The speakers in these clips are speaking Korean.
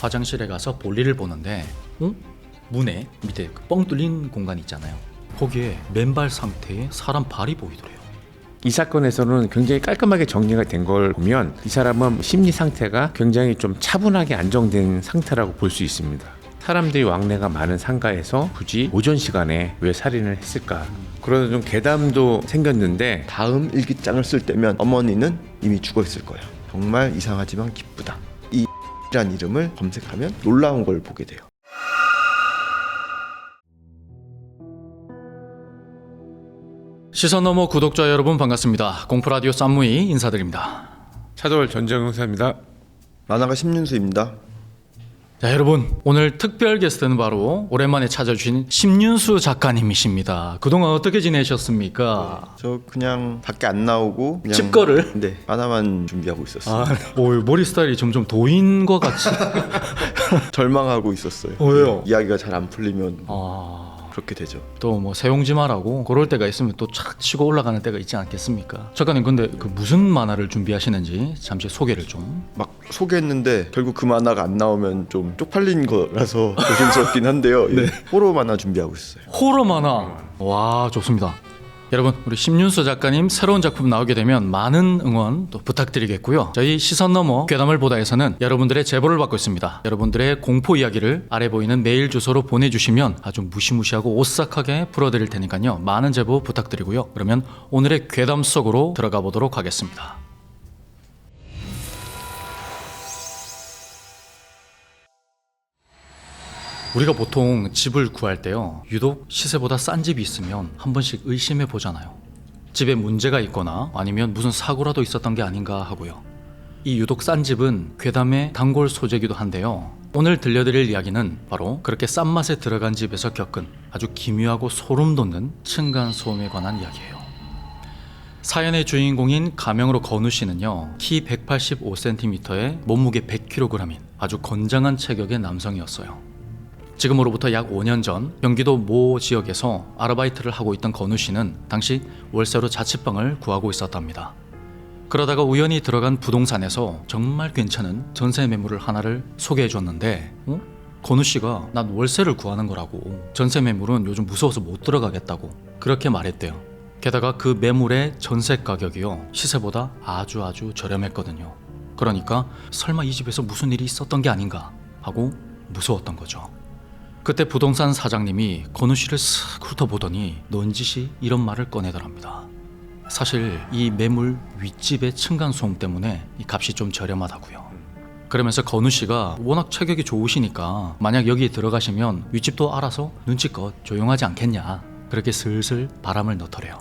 화장실에 가서 볼일을 보는데 문에 밑에 그 뻥 뚫린 공간 있잖아요. 거기에 맨발 상태의 사람 발이 보이더래요. 이 사건에서는 굉장히 깔끔하게 정리가 된 걸 보면 이 사람은 심리 상태가 굉장히 좀 차분하게 안정된 상태라고 볼 수 있습니다. 사람들이 왕래가 많은 상가에서 굳이 오전 시간에 왜 살인을 했을까? 그러다 좀 괴담도 생겼는데 다음 일기장을 쓸 때면 어머니는 이미 죽어 있을 거예요. 정말 이상하지만 기쁘다. 이 라는 이름을 검색하면 놀라운 걸 보게 돼요. 시선 너머 구독자 여러분 반갑습니다. 공포라디오 쌈무이 인사드립니다. 차도월 전정 형사입니다. 만화가 심윤수입니다. 자, 여러분 오늘 특별 게스트는 바로 오랜만에 찾아주신 심윤수 작가님이십니다. 그동안 어떻게 지내셨습니까? 저 그냥 밖에 안 나오고 그냥 집거를? 네, 만화만 준비하고 있었어요. 머리 스타일이 점점 도인과 같이 절망하고 있었어요. 왜요? 이야기가 잘 안 풀리면 그렇게 되죠. 또 뭐 세용지마라고 그럴 때가 있으면 또 착 치고 올라가는 때가 있지 않겠습니까? 작가님 근데 그 무슨 만화를 준비하시는지 잠시 소개를 좀. 막 소개했는데 결국 그 만화가 안 나오면 좀 쪽팔린 거라서 조심스럽긴 한데요. 네. 호러 만화 준비하고 있어요. 호러 만화. 와, 좋습니다. 여러분 우리 심윤수 작가님 새로운 작품 나오게 되면 많은 응원 또 부탁드리겠고요. 저희 시선 너머 괴담을 보다에서는 여러분들의 제보를 받고 있습니다. 여러분들의 공포 이야기를 아래 보이는 메일 주소로 보내주시면 아주 무시무시하고 오싹하게 풀어드릴 테니까요. 많은 제보 부탁드리고요. 그러면 오늘의 괴담 속으로 들어가 보도록 하겠습니다. 우리가 보통 집을 구할 때요, 유독 시세보다 싼 집이 있으면 한 번씩 의심해 보잖아요. 집에 문제가 있거나 아니면 무슨 사고라도 있었던 게 아닌가 하고요. 이 유독 싼 집은 괴담의 단골 소재이기도 한데요. 오늘 들려드릴 이야기는 바로 그렇게 싼 맛에 들어간 집에서 겪은 아주 기묘하고 소름 돋는 층간소음에 관한 이야기예요. 사연의 주인공인 가명으로 건우 씨는요, 키 185cm에 몸무게 100kg인 아주 건장한 체격의 남성이었어요. 지금으로부터 약 5년 전 경기도 모 지역에서 아르바이트를 하고 있던 건우 씨는 당시 월세로 자취방을 구하고 있었답니다. 그러다가 우연히 들어간 부동산에서 정말 괜찮은 전세 매물을 하나를 소개해 줬는데 건우 씨가 난 월세를 구하는 거라고, 전세 매물은 요즘 무서워서 못 들어가겠다고 그렇게 말했대요. 게다가 그 매물의 전세 가격이요, 시세보다 아주 저렴했거든요. 그러니까 설마 이 집에서 무슨 일이 있었던 게 아닌가 하고 무서웠던 거죠. 그때 부동산 사장님이 건우 씨를 쓱 훑어보더니 넌지시 이런 말을 꺼내더랍니다. 사실 이 매물 윗집의 층간소음 때문에 이 값이 좀 저렴하다고요. 그러면서 건우 씨가 워낙 체격이 좋으시니까 만약 여기에 들어가시면 윗집도 알아서 눈치껏 조용하지 않겠냐, 그렇게 슬슬 바람을 넣더래요.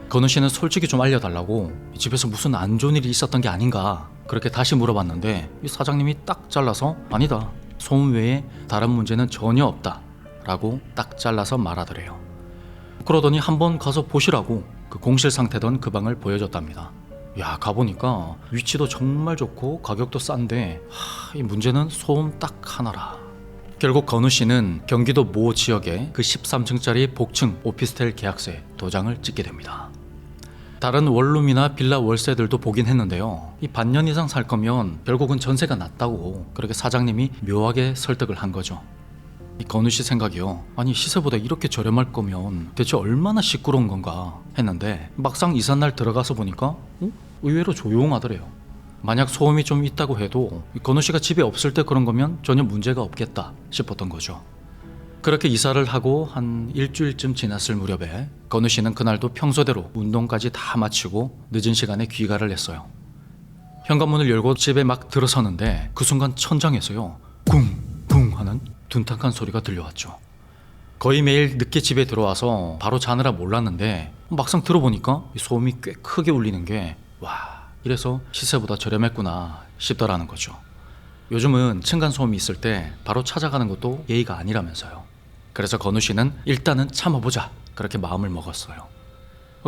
건우 씨는 솔직히 좀 알려달라고 이 집에서 무슨 안 좋은 일이 있었던 게 아닌가 그렇게 다시 물어봤는데 이 사장님이 딱 잘라서 아니다, 소음 외에 다른 문제는 전혀 없다 라고 딱 잘라서 말하더래요. 그러더니 한번 가서 보시라고 그 공실 상태던 그 방을 보여줬답니다. 야, 가보니까 위치도 정말 좋고 가격도 싼데 이 문제는 소음 딱 하나라. 결국 건우 씨는 경기도 모 지역에 그 13층짜리 복층 오피스텔 계약서에 도장을 찍게 됩니다. 다른 원룸이나 빌라 월세들도 보긴 했는데요, 이 반년 이상 살 거면 결국은 전세가 낮다고 그렇게 사장님이 묘하게 설득을 한 거죠. 이 건우 씨 생각이요, 아니 시세보다 이렇게 저렴할 거면 대체 얼마나 시끄러운 건가 했는데 막상 이삿날 들어가서 보니까 의외로 조용하더래요. 만약 소음이 좀 있다고 해도 이 건우 씨가 집에 없을 때 그런 거면 전혀 문제가 없겠다 싶었던 거죠. 그렇게 이사를 하고 한 일주일쯤 지났을 무렵에 건우 씨는 그날도 평소대로 운동까지 다 마치고 늦은 시간에 귀가를 했어요. 현관문을 열고 집에 막 들어서는데 그 순간 천장에서요, 쿵쿵 하는 둔탁한 소리가 들려왔죠. 거의 매일 늦게 집에 들어와서 바로 자느라 몰랐는데 막상 들어보니까 소음이 꽤 크게 울리는 게 이래서 시세보다 저렴했구나 싶더라는 거죠. 요즘은 층간소음이 있을 때 바로 찾아가는 것도 예의가 아니라면서요. 그래서 건우 씨는 일단은 참아보자 그렇게 마음을 먹었어요.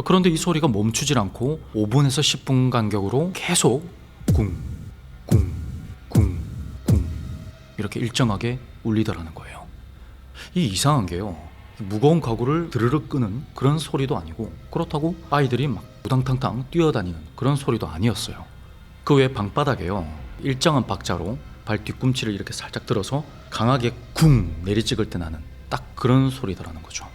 그런데 이 소리가 멈추질 않고 5분에서 10분 간격으로 계속 쿵 이렇게 일정하게 울리더라는 거예요. 이 이상한 게요, 무거운 가구를 드르륵 끄는 그런 소리도 아니고 그렇다고 아이들이 막 우당탕탕 뛰어다니는 그런 소리도 아니었어요. 그 외 방바닥에요, 일정한 박자로 발 뒤꿈치를 이렇게 살짝 들어서 강하게 쿵 내리찍을 때 나는 딱 그런 소리더라는 거죠.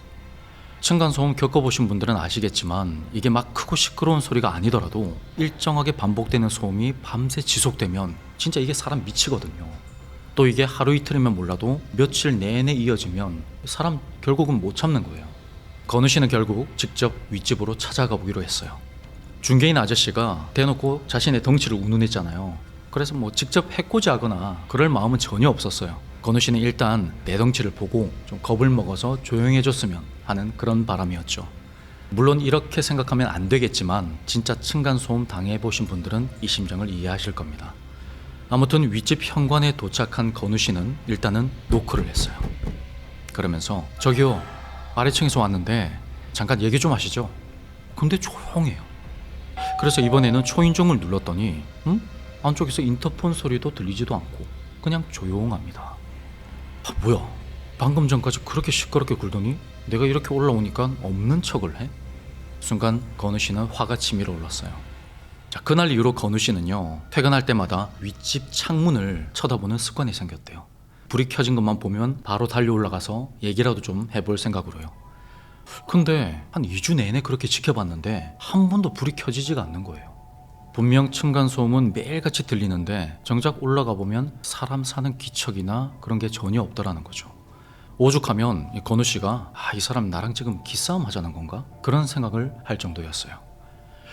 층간소음 겪어보신 분들은 아시겠지만 이게 막 크고 시끄러운 소리가 아니더라도 일정하게 반복되는 소음이 밤새 지속되면 진짜 이게 사람 미치거든요. 또 이게 하루 이틀이면 몰라도 며칠 내내 이어지면 사람 결국은 못 참는 거예요. 건우 씨는 결국 직접 윗집으로 찾아가 보기로 했어요. 중개인 아저씨가 대놓고 자신의 덩치를 운운했잖아요. 그래서 뭐 직접 해코지하거나 그럴 마음은 전혀 없었어요. 건우 씨는 일단 내 덩치를 보고 좀 겁을 먹어서 조용해졌으면 하는 그런 바람이었죠. 물론 이렇게 생각하면 안 되겠지만 진짜 층간소음 당해보신 분들은 이 심정을 이해하실 겁니다. 아무튼 윗집 현관에 도착한 건우 씨는 일단은 노크를 했어요. 그러면서 저기요, 아래층에서 왔는데 잠깐 얘기 좀 하시죠. 근데 조용해요. 그래서 이번에는 초인종을 눌렀더니 안쪽에서 인터폰 소리도 들리지도 않고 그냥 조용합니다. 뭐야, 방금 전까지 그렇게 시끄럽게 굴더니 내가 이렇게 올라오니까 없는 척을 해? 순간 건우 씨는 화가 치밀어 올랐어요. 자, 그날 이후로 건우 씨는요, 퇴근할 때마다 윗집 창문을 쳐다보는 습관이 생겼대요. 불이 켜진 것만 보면 바로 달려 올라가서 얘기라도 좀 해볼 생각으로요. 근데 한 2주 내내 그렇게 지켜봤는데 한 번도 불이 켜지지가 않는 거예요. 분명 층간소음은 매일같이 들리는데 정작 올라가 보면 사람 사는 기척이나 그런 게 전혀 없더라는 거죠. 오죽하면 이 건우 씨가 이 사람 나랑 지금 기싸움 하자는 건가? 그런 생각을 할 정도였어요.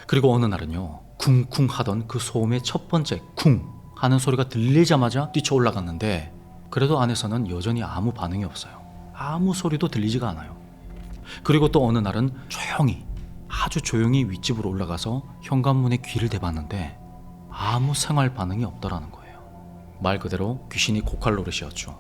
그리고 어느 날은요, 쿵쿵 하던 그 소음의 첫 번째 쿵 하는 소리가 들리자마자 뛰쳐 올라갔는데 그래도 안에서는 여전히 아무 반응이 없어요. 아무 소리도 들리지가 않아요. 그리고 또 어느 날은 조용히, 아주 조용히 윗집으로 올라가서 현관문에 귀를 대봤는데 아무 생활 반응이 없더라는 거예요. 말 그대로 귀신이 고칼 노릇이었죠.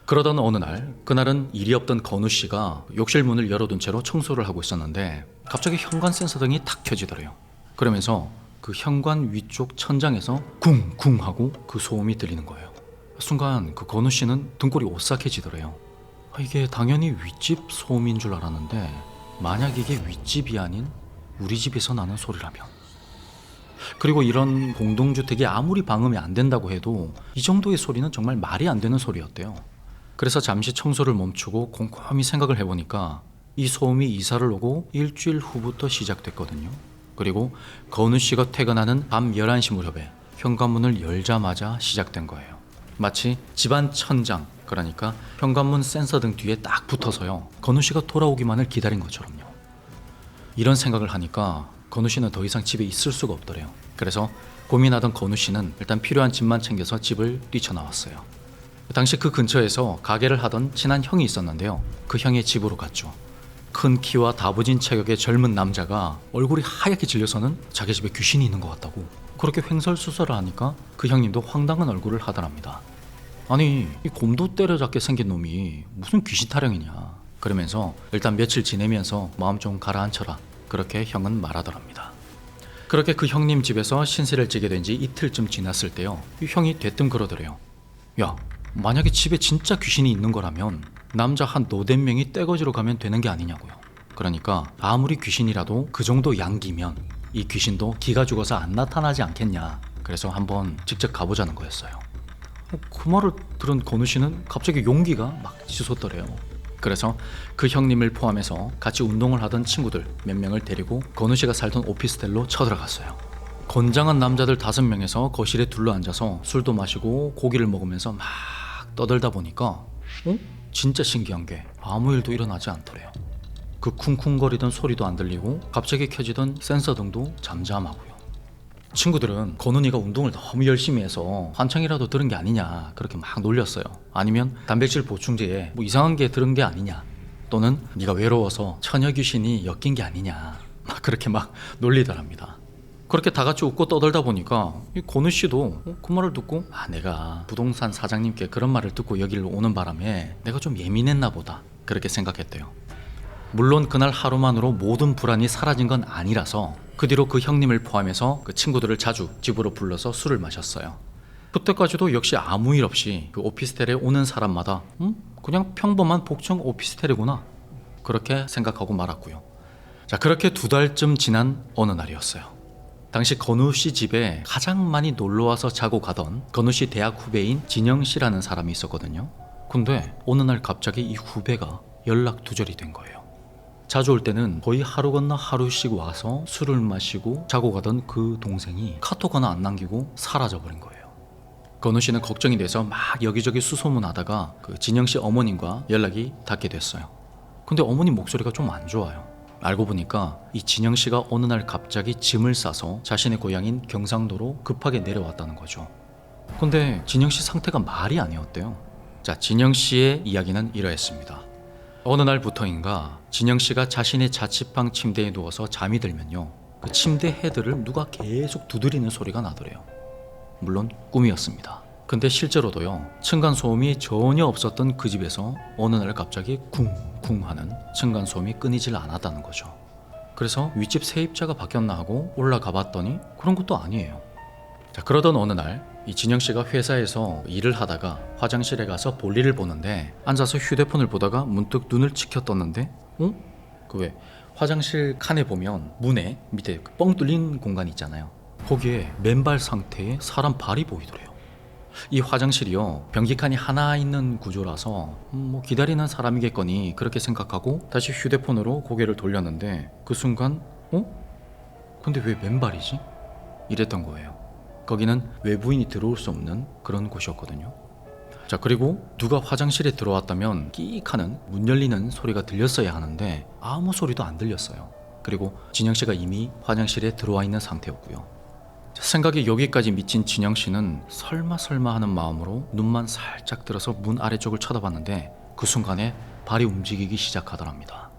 그러던 어느 날, 그날은 일이 없던 건우 씨가 욕실 문을 열어둔 채로 청소를 하고 있었는데 갑자기 현관 센서등이 탁 켜지더래요. 그러면서 그 현관 위쪽 천장에서 쿵쿵 하고 그 소음이 들리는 거예요. 순간 그 건우 씨는 등골이 오싹해지더래요. 이게 당연히 윗집 소음인 줄 알았는데 만약 이게 윗집이 아닌 우리 집에서 나는 소리라면, 그리고 이런 공동주택이 아무리 방음이 안 된다고 해도 이 정도의 소리는 정말 말이 안 되는 소리였대요. 그래서 잠시 청소를 멈추고 곰곰이 생각을 해보니까 이 소음이 이사를 오고 일주일 후부터 시작됐거든요. 그리고 건우 씨가 퇴근하는 밤 11시 무렵에 현관문을 열자마자 시작된 거예요. 마치 집안 천장, 그러니까 현관문 센서 등 뒤에 딱 붙어서요, 건우 씨가 돌아오기만을 기다린 것처럼요. 이런 생각을 하니까 건우 씨는 더 이상 집에 있을 수가 없더래요. 그래서 고민하던 건우 씨는 일단 필요한 짐만 챙겨서 집을 뛰쳐나왔어요. 당시 그 근처에서 가게를 하던 친한 형이 있었는데요, 그 형의 집으로 갔죠. 큰 키와 다부진 체격의 젊은 남자가 얼굴이 하얗게 질려서는 자기 집에 귀신이 있는 것 같다고 그렇게 횡설수설을 하니까 그 형님도 황당한 얼굴을 하더랍니다. 아니, 이 곰도 때려잡게 생긴 놈이 무슨 귀신 타령이냐. 그러면서 일단 며칠 지내면서 마음 좀 가라앉혀라, 그렇게 형은 말하더랍니다. 그렇게 그 형님 집에서 신세를 지게 된 지 이틀쯤 지났을 때요, 이 형이 대뜸 그러더래요. 야, 만약에 집에 진짜 귀신이 있는 거라면 남자 한 너댓 명이 떼거지로 가면 되는 게 아니냐고요. 그러니까 아무리 귀신이라도 그 정도 양기면 이 귀신도 기가 죽어서 안 나타나지 않겠냐. 그래서 한번 직접 가보자는 거였어요. 그 말을 들은 건우 씨는 갑자기 용기가 막 치솟더래요. 그래서 그 형님을 포함해서 같이 운동을 하던 친구들 몇 명을 데리고 건우 씨가 살던 오피스텔로 쳐들어갔어요. 건장한 남자들 5명에서 거실에 둘러앉아서 술도 마시고 고기를 먹으면서 막 떠들다 보니까 진짜 신기한 게 아무 일도 일어나지 않더래요. 그 쿵쿵거리던 소리도 안 들리고 갑자기 켜지던 센서 등도 잠잠하고요. 친구들은 건훈이가 운동을 너무 열심히 해서 환청이라도 들은 게 아니냐 그렇게 막 놀렸어요. 아니면 단백질 보충제에 뭐 이상한 게 들은 게 아니냐, 또는 네가 외로워서 처녀 귀신이 엮인 게 아니냐, 막 그렇게 막 놀리더랍니다. 그렇게 다 같이 웃고 떠들다 보니까 이 건우 씨도 그 말을 듣고 내가 부동산 사장님께 그런 말을 듣고 여기를 오는 바람에 내가 좀 예민했나 보다, 그렇게 생각했대요. 물론 그날 하루만으로 모든 불안이 사라진 건 아니라서 그 뒤로 그 형님을 포함해서 그 친구들을 자주 집으로 불러서 술을 마셨어요. 그때까지도 역시 아무 일 없이 그 오피스텔에 오는 사람마다 그냥 평범한 복층 오피스텔이구나, 그렇게 생각하고 말았고요. 자, 그렇게 2달쯤 지난 어느 날이었어요. 당시 건우 씨 집에 가장 많이 놀러와서 자고 가던 건우 씨 대학 후배인 진영 씨라는 사람이 있었거든요. 근데 어느 날 갑자기 이 후배가 연락 두절이 된 거예요. 자주 올 때는 거의 하루 건너 하루씩 와서 술을 마시고 자고 가던 그 동생이 카톡 하나 안 남기고 사라져버린 거예요. 건우 씨는 걱정이 돼서 막 여기저기 수소문하다가 그 진영 씨 어머님과 연락이 닿게 됐어요. 근데 어머님 목소리가 좀 안 좋아요. 알고 보니까 이 진영 씨가 어느 날 갑자기 짐을 싸서 자신의 고향인 경상도로 급하게 내려왔다는 거죠. 근데 진영 씨 상태가 말이 아니었대요. 자, 진영 씨의 이야기는 이러했습니다. 어느 날부터인가 진영 씨가 자신의 자취방 침대에 누워서 잠이 들면요, 그 침대 헤드를 누가 계속 두드리는 소리가 나더래요. 물론 꿈이었습니다. 근데 실제로도요, 층간소음이 전혀 없었던 그 집에서 어느 날 갑자기 쿵쿵 하는 층간소음이 끊이질 않았다는 거죠. 그래서 윗집 세입자가 바뀌었나 하고 올라가 봤더니 그런 것도 아니에요. 자, 그러던 어느 날 이 진영 씨가 회사에서 일을 하다가 화장실에 가서 볼일을 보는데 앉아서 휴대폰을 보다가 문득 눈을 치켜 떴는데 그 왜 화장실 칸에 보면 문에 밑에 그 뻥 뚫린 공간이 있잖아요. 거기에 맨발 상태의 사람 발이 보이더래요. 이 화장실이요, 변기칸이 하나 있는 구조라서 뭐 기다리는 사람이겠거니 그렇게 생각하고 다시 휴대폰으로 고개를 돌렸는데 그 순간 근데 왜 맨발이지? 이랬던 거예요. 거기는 외부인이 들어올 수 없는 그런 곳이었거든요. 자, 그리고 누가 화장실에 들어왔다면 끼익 하는 문 열리는 소리가 들렸어야 하는데 아무 소리도 안 들렸어요. 그리고 진영 씨가 이미 화장실에 들어와 있는 상태였고요. 생각이 여기까지 미친 진영 씨는 설마 하는 마음으로 눈만 살짝 들어서 문 아래쪽을 쳐다봤는데 그 순간에 발이 움직이기 시작하더랍니다.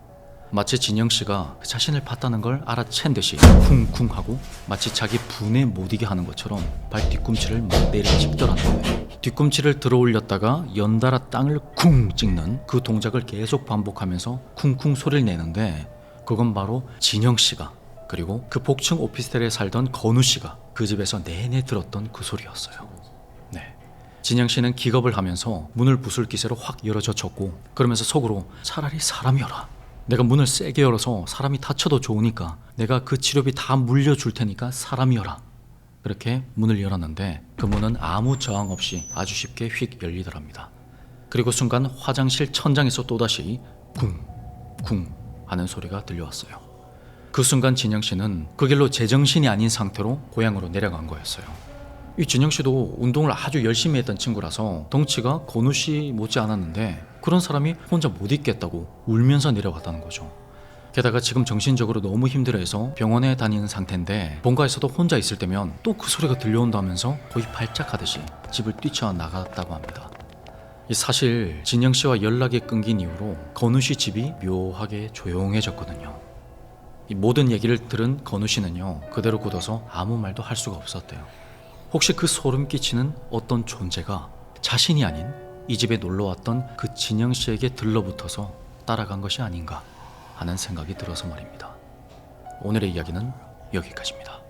마치 진영 씨가 자신을 봤다는 걸 알아챈 듯이 쿵쿵 하고 마치 자기 분에 못 이게 하는 것처럼 발 뒤꿈치를 막 내리찍더라는 거예요. 뒤꿈치를 들어 올렸다가 연달아 땅을 쿵 찍는 그 동작을 계속 반복하면서 쿵쿵 소리를 내는데 그건 바로 진영 씨가, 그리고 그 복층 오피스텔에 살던 건우 씨가 그 집에서 내내 들었던 그 소리였어요. 네. 진영 씨는 기겁을 하면서 문을 부술 기세로 확 열어젖혔고 그러면서 속으로 차라리 사람이어라. 내가 문을 세게 열어서 사람이 다쳐도 좋으니까 내가 그 치료비 다 물려줄 테니까 사람이어라. 그렇게 문을 열었는데 그 문은 아무 저항 없이 아주 쉽게 휙 열리더랍니다. 그리고 순간 화장실 천장에서 또다시 쿵쿵 하는 소리가 들려왔어요. 그 순간 진영 씨는 그 길로 제정신이 아닌 상태로 고향으로 내려간 거였어요. 이 진영 씨도 운동을 아주 열심히 했던 친구라서 덩치가 건우 씨 못지 않았는데 그런 사람이 혼자 못 있겠다고 울면서 내려왔다는 거죠. 게다가 지금 정신적으로 너무 힘들어해서 병원에 다니는 상태인데 본가에서도 혼자 있을 때면 또 그 소리가 들려온다면서 거의 발작하듯이 집을 뛰쳐나갔다고 합니다. 사실 진영 씨와 연락이 끊긴 이후로 건우 씨 집이 묘하게 조용해졌거든요. 이 모든 얘기를 들은 건우 씨는요, 그대로 굳어서 아무 말도 할 수가 없었대요. 혹시 그 소름 끼치는 어떤 존재가 자신이 아닌 이 집에 놀러왔던 그 진영 씨에게 들러붙어서 따라간 것이 아닌가 하는 생각이 들어서 말입니다. 오늘의 이야기는 여기까지입니다.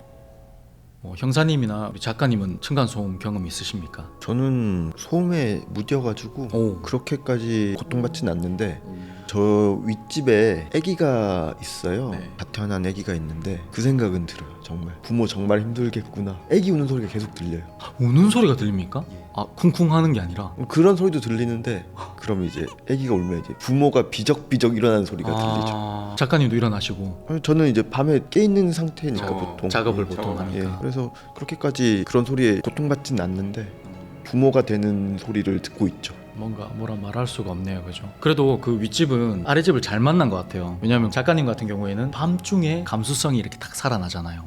형사님이나 우리 작가님은 층간소음 경험 있으십니까? 저는 소음에 무뎌가지고 그렇게까지 고통받진 않는데 저 윗집에 아기가 있어요. 네. 갓 태어난 아기가 있는데 그 생각은 들어요. 정말 부모 정말 힘들겠구나. 아기 우는 소리가 계속 들려요. 우는 소리가 들립니까? 아, 쿵쿵 하는 게 아니라 그런 소리도 들리는데 그럼 이제 아기가 울면 이제 부모가 비적비적 일어나는 소리가 들리죠. 작가님도 일어나시고. 저는 이제 밤에 깨 있는 상태니까 보통 작업을 보통 하니까. 그래서 그렇게까지 그런 소리에 고통받진 않는데 부모가 되는 소리를 듣고 있죠. 뭐라 말할 수가 없네요, 그죠? 그래도 그 윗집은 아랫집을 잘 만난 것 같아요. 왜냐하면 작가님 같은 경우에는 밤중에 감수성이 이렇게 딱 살아나잖아요.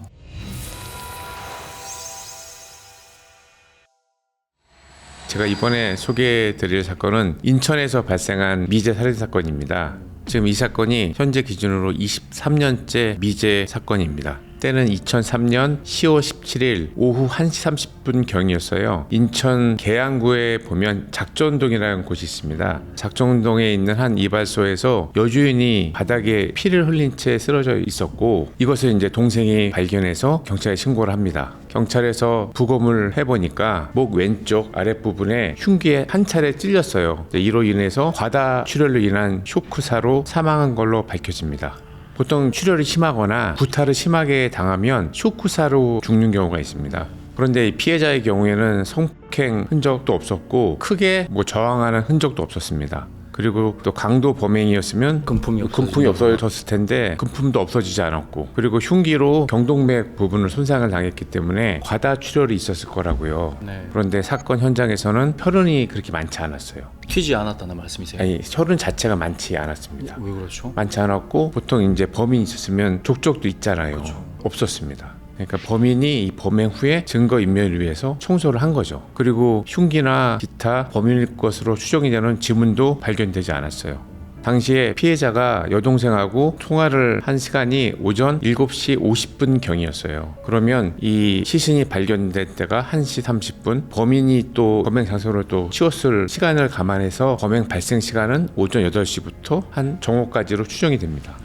제가 이번에 소개해드릴 사건은 인천에서 발생한 미제 살인 사건입니다. 지금 이 사건이 현재 기준으로 23년째 미제 사건입니다. 때는 2003년 10월 17일 오후 1시 30분경이었어요. 인천 계양구에 보면 작전동이라는 곳이 있습니다. 작전동에 있는 한 이발소에서 여주인이 바닥에 피를 흘린 채 쓰러져 있었고 이것을 이제 동생이 발견해서 경찰에 신고를 합니다. 경찰에서 부검을 해보니까 목 왼쪽 아랫부분에 흉기에 한 차례 찔렸어요. 이로 인해서 과다 출혈로 인한 쇼크사로 사망한 걸로 밝혀집니다. 보통 출혈이 심하거나 구타를 심하게 당하면 쇼크사로 죽는 경우가 있습니다. 그런데 이 피해자의 경우에는 성폭행 흔적도 없었고 크게 저항하는 흔적도 없었습니다. 그리고 또 강도 범행이었으면 금품이 없어졌을 텐데 금품도 없어지지 않았고, 그리고 흉기로 경동맥 부분을 손상을 당했기 때문에 과다 출혈이 있었을 거라고요. 네. 그런데 사건 현장에서는 혈흔이 그렇게 많지 않았어요. 튀지 않았다는 말씀이세요? 아니, 혈흔 자체가 많지 않았습니다. 왜 그렇죠? 많지 않았고, 보통 이제 범인이 있었으면 족적도 있잖아요. 없었습니다. 그러니까 범인이 이 범행 후에 증거 인멸을 위해서 청소를 한 거죠. 그리고 흉기나 기타 범인일 것으로 추정이 되는 지문도 발견되지 않았어요. 당시에 피해자가 여동생하고 통화를 한 시간이 오전 7시 50분 경이었어요. 그러면 이 시신이 발견된 때가 1시 30분, 범인이 또 범행 장소를 또 치웠을 시간을 감안해서 범행 발생 시간은 오전 8시부터 한 정오까지로 추정이 됩니다.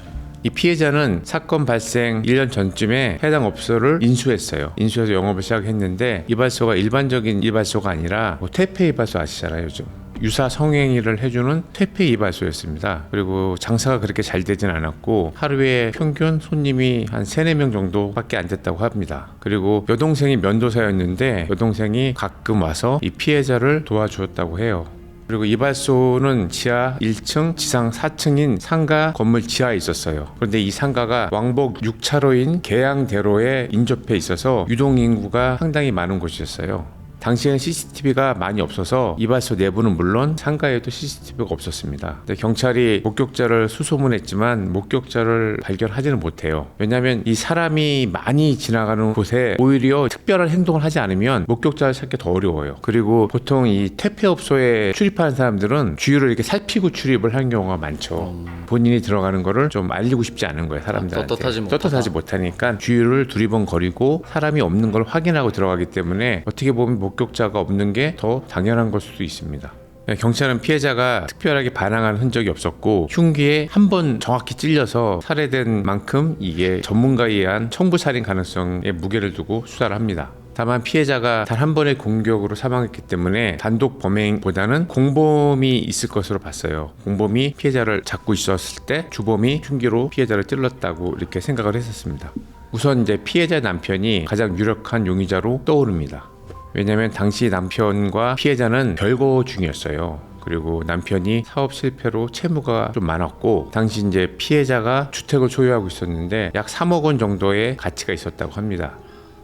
이 피해자는 사건 발생 1년 전쯤에 해당 업소를 인수했어요. 인수해서 영업을 시작했는데, 이발소가 일반적인 이발소가 아니라 퇴폐 이발소 아시잖아요, 요즘. 유사 성행위를 해주는 퇴폐 이발소였습니다. 그리고 장사가 그렇게 잘 되진 않았고 하루에 평균 손님이 한 3-4명 정도밖에 안 됐다고 합니다. 그리고 여동생이 면도사였는데 여동생이 가끔 와서 이 피해자를 도와주었다고 해요. 그리고 이발소는 지하 1층, 지상 4층인 상가 건물 지하에 있었어요. 그런데 이 상가가 왕복 6차로인 계양대로에 인접해 있어서 유동인구가 상당히 많은 곳이었어요. 당시에는 CCTV가 많이 없어서 이발소 내부는 물론 상가에도 CCTV가 없었습니다. 근데 경찰이 목격자를 수소문했지만 목격자를 발견하지는 못해요. 왜냐하면 이 사람이 많이 지나가는 곳에 오히려 특별한 행동을 하지 않으면 목격자를 찾기 더 어려워요. 그리고 보통 이 퇴폐업소에 출입하는 사람들은 주위를 이렇게 살피고 출입을 하는 경우가 많죠. 본인이 들어가는 거를 좀 알리고 싶지 않은 거예요, 사람들한테. 떳떳하지 못하니까 주위를 두리번거리고 사람이 없는 걸 확인하고 들어가기 때문에 어떻게 보면 목격자가 없는 게 더 당연한 걸 수도 있습니다. 경찰은 피해자가 특별하게 반항한 흔적이 없었고 흉기에 한 번 정확히 찔려서 살해된 만큼 이게 전문가에 의한 청부살인 가능성에 무게를 두고 수사를 합니다. 다만 피해자가 단 한 번의 공격으로 사망했기 때문에 단독 범행보다는 공범이 있을 것으로 봤어요. 공범이 피해자를 잡고 있었을 때 주범이 흉기로 피해자를 찔렀다고 이렇게 생각을 했었습니다. 우선 이제 피해자 남편이 가장 유력한 용의자로 떠오릅니다. 왜냐하면 당시 남편과 피해자는 별거 중이었어요. 그리고 남편이 사업 실패로 채무가 좀 많았고, 당시 이제 피해자가 주택을 소유하고 있었는데 약 3억 원 정도의 가치가 있었다고 합니다.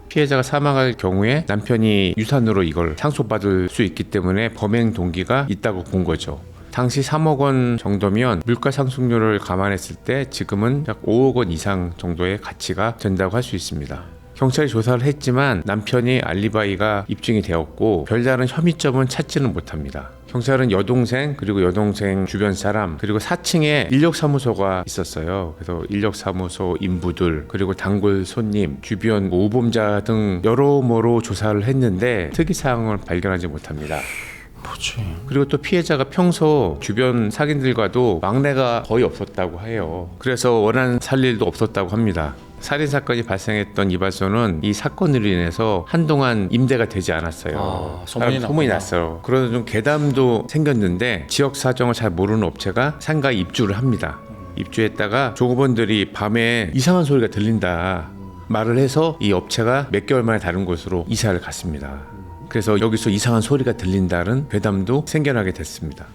피해자가 사망할 경우에 남편이 유산으로 이걸 상속받을 수 있기 때문에 범행 동기가 있다고 본 거죠. 당시 3억 원 정도면 물가 상승률을 감안했을 때 지금은 약 5억 원 이상 정도의 가치가 된다고 할 수 있습니다. 경찰이 조사를 했지만 남편이 알리바이가 입증이 되었고 별다른 혐의점은 찾지는 못합니다. 경찰은 여동생, 그리고 여동생 주변 사람, 그리고 4층에 인력사무소가 있었어요. 그래서 인력사무소 인부들, 그리고 단골 손님, 주변 모범자 등 여러모로 조사를 했는데 특이사항을 발견하지 못합니다. 그리고 또 피해자가 평소 주변 상인들과도 왕래가 거의 없었다고 해요. 그래서 원한 살 일도 없었다고 합니다. 살인사건이 발생했던 이발소는 이 사건으로 인해서 한동안 임대가 되지 않았어요. 소문이 났어요. 그러다 좀 괴담도 생겼는데 지역 사정을 잘 모르는 업체가 상가에 입주를 합니다. 입주했다가 종업원들이 밤에 이상한 소리가 들린다 말을 해서 이 업체가 몇 개월 만에 다른 곳으로 이사를 갔습니다. 그래서 여기서 이상한 소리가 들린다는 괴담도 생겨나게 됐습니다.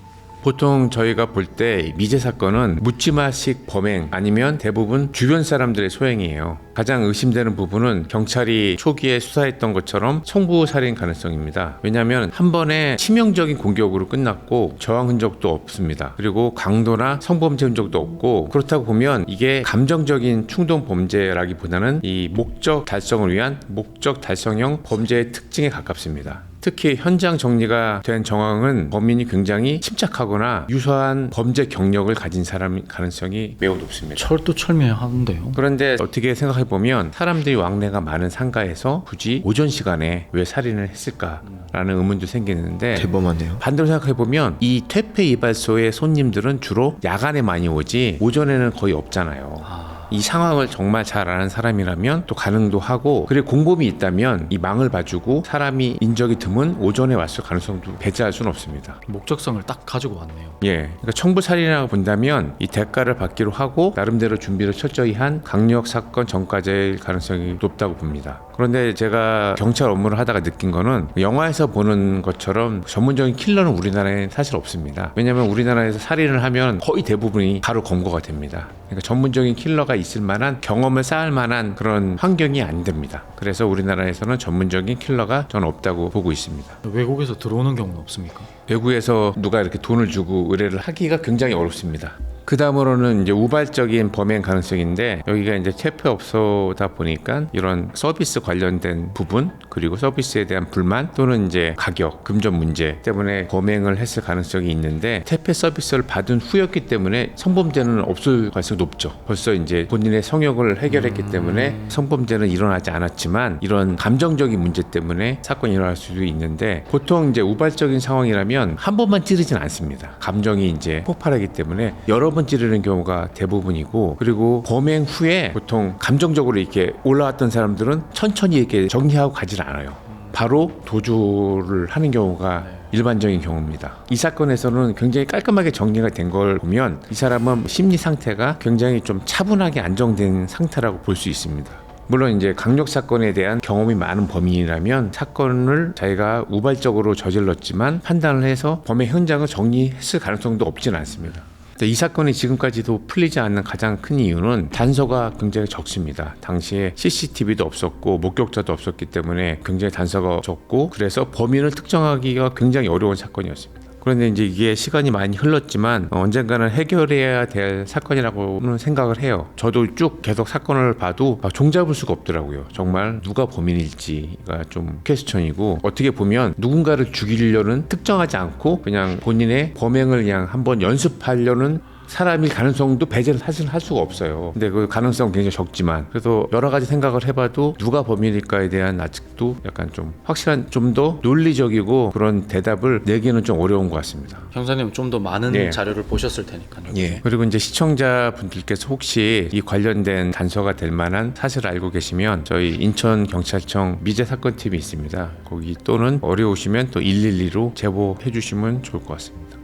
보통 저희가 볼 때 미제 사건은 묻지마식 범행 아니면 대부분 주변 사람들의 소행이에요. 가장 의심되는 부분은 경찰이 초기에 수사했던 것처럼 청부살인 가능성입니다. 왜냐하면 한 번에 치명적인 공격으로 끝났고 저항 흔적도 없습니다. 그리고 강도나 성범죄 흔적도 없고, 그렇다고 보면 이게 감정적인 충동 범죄라기보다는 이 목적 달성을 위한 목적 달성형 범죄의 특징에 가깝습니다. 특히 현장 정리가 된 정황은 범인이 굉장히 침착하거나 유사한 범죄 경력을 가진 사람일 가능성이 매우 높습니다. 철두철미하는데요. 그런데 어떻게 생각해보면 사람들이 왕래가 많은 상가에서 굳이 오전 시간에 왜 살인을 했을까라는 의문도 생기는데, 대범하네요. 반대로 생각해보면 이 퇴폐 이발소의 손님들은 주로 야간에 많이 오지 오전에는 거의 없잖아요. 이 상황을 정말 잘 아는 사람이라면 또 가능도 하고, 그리고 공범이 있다면 이 망을 봐주고 사람이 인적이 드문 오전에 왔을 가능성도 배제할 수는 없습니다. 목적성을 딱 가지고 왔네요. 예, 그러니까 청부 살인이라고 본다면 이 대가를 받기로 하고 나름대로 준비를 철저히 한 강력 사건 전과자일 가능성이 높다고 봅니다. 그런데 제가 경찰 업무를 하다가 느낀 거는 영화에서 보는 것처럼 전문적인 킬러는 우리나라에 사실 없습니다. 왜냐하면 우리나라에서 살인을 하면 거의 대부분이 바로 검거가 됩니다. 그러니까 전문적인 킬러가 있을 만한 경험을 쌓을 만한 그런 환경이 안 됩니다. 그래서 우리나라에서는 전문적인 킬러가 저는 없다고 보고 있습니다. 외국에서 들어오는 경우는 없습니까? 외국에서 누가 이렇게 돈을 주고 의뢰를 하기가 굉장히 어렵습니다. 그 다음으로는 이제 우발적인 범행 가능성인데, 여기가 이제 체포업소다 보니까 이런 서비스 관련된 부분, 그리고 서비스에 대한 불만 또는 이제 가격, 금전 문제 때문에 범행을 했을 가능성이 있는데, 택배 서비스를 받은 후였기 때문에 성범죄는 없을 가능성이 높죠. 벌써 이제 본인의 성욕을 해결했기 때문에 성범죄는 일어나지 않았지만 이런 감정적인 문제 때문에 사건이 일어날 수도 있는데, 보통 이제 우발적인 상황이라면 한 번만 찌르진 않습니다. 감정이 이제 폭발하기 때문에 여러 번 찌르는 경우가 대부분이고, 그리고 범행 후에 보통 감정적으로 이렇게 올라왔던 사람들은 천천히 이렇게 정리하고 가질 않아요. 바로 도주를 하는 경우가 일반적인 경우입니다. 이 사건에서는 굉장히 깔끔하게 정리가 된 걸 보면 이 사람은 심리 상태가 굉장히 좀 차분하게 안정된 상태라고 볼 수 있습니다. 물론 이제 강력 사건에 대한 경험이 많은 범인이라면 사건을 자기가 우발적으로 저질렀지만 판단을 해서 범행 현장을 정리했을 가능성도 없지는 않습니다. 이 사건이 지금까지도 풀리지 않는 가장 큰 이유는 단서가 굉장히 적습니다. 당시에 CCTV도 없었고 목격자도 없었기 때문에 굉장히 단서가 적고, 그래서 범인을 특정하기가 굉장히 어려운 사건이었습니다. 그런데 이제 이게 시간이 많이 흘렀지만 언젠가는 해결해야 될 사건이라고는 생각을 해요. 저도 쭉 계속 사건을 봐도 종잡을 수가 없더라고요. 정말 누가 범인일지가 좀 퀘스천이고, 어떻게 보면 누군가를 죽이려는 특정하지 않고 그냥 본인의 범행을 그냥 한번 연습하려는 사람일 가능성도 배제를 사실 할 수가 없어요. 근데 그 가능성은 굉장히 적지만, 그래도 여러 가지 생각을 해봐도 누가 범인일까에 대한 아직도 약간 좀 확실한, 좀 더 논리적이고 그런 대답을 내기는 좀 어려운 것 같습니다. 형사님은 좀 더 많은 예. 자료를 보셨을 테니까요. 예. 그리고 이제 시청자분들께서 혹시 이 관련된 단서가 될 만한 사실을 알고 계시면 저희 인천경찰청 미제사건팀이 있습니다. 거기 또는 어려우시면 또 112로 제보해 주시면 좋을 것 같습니다.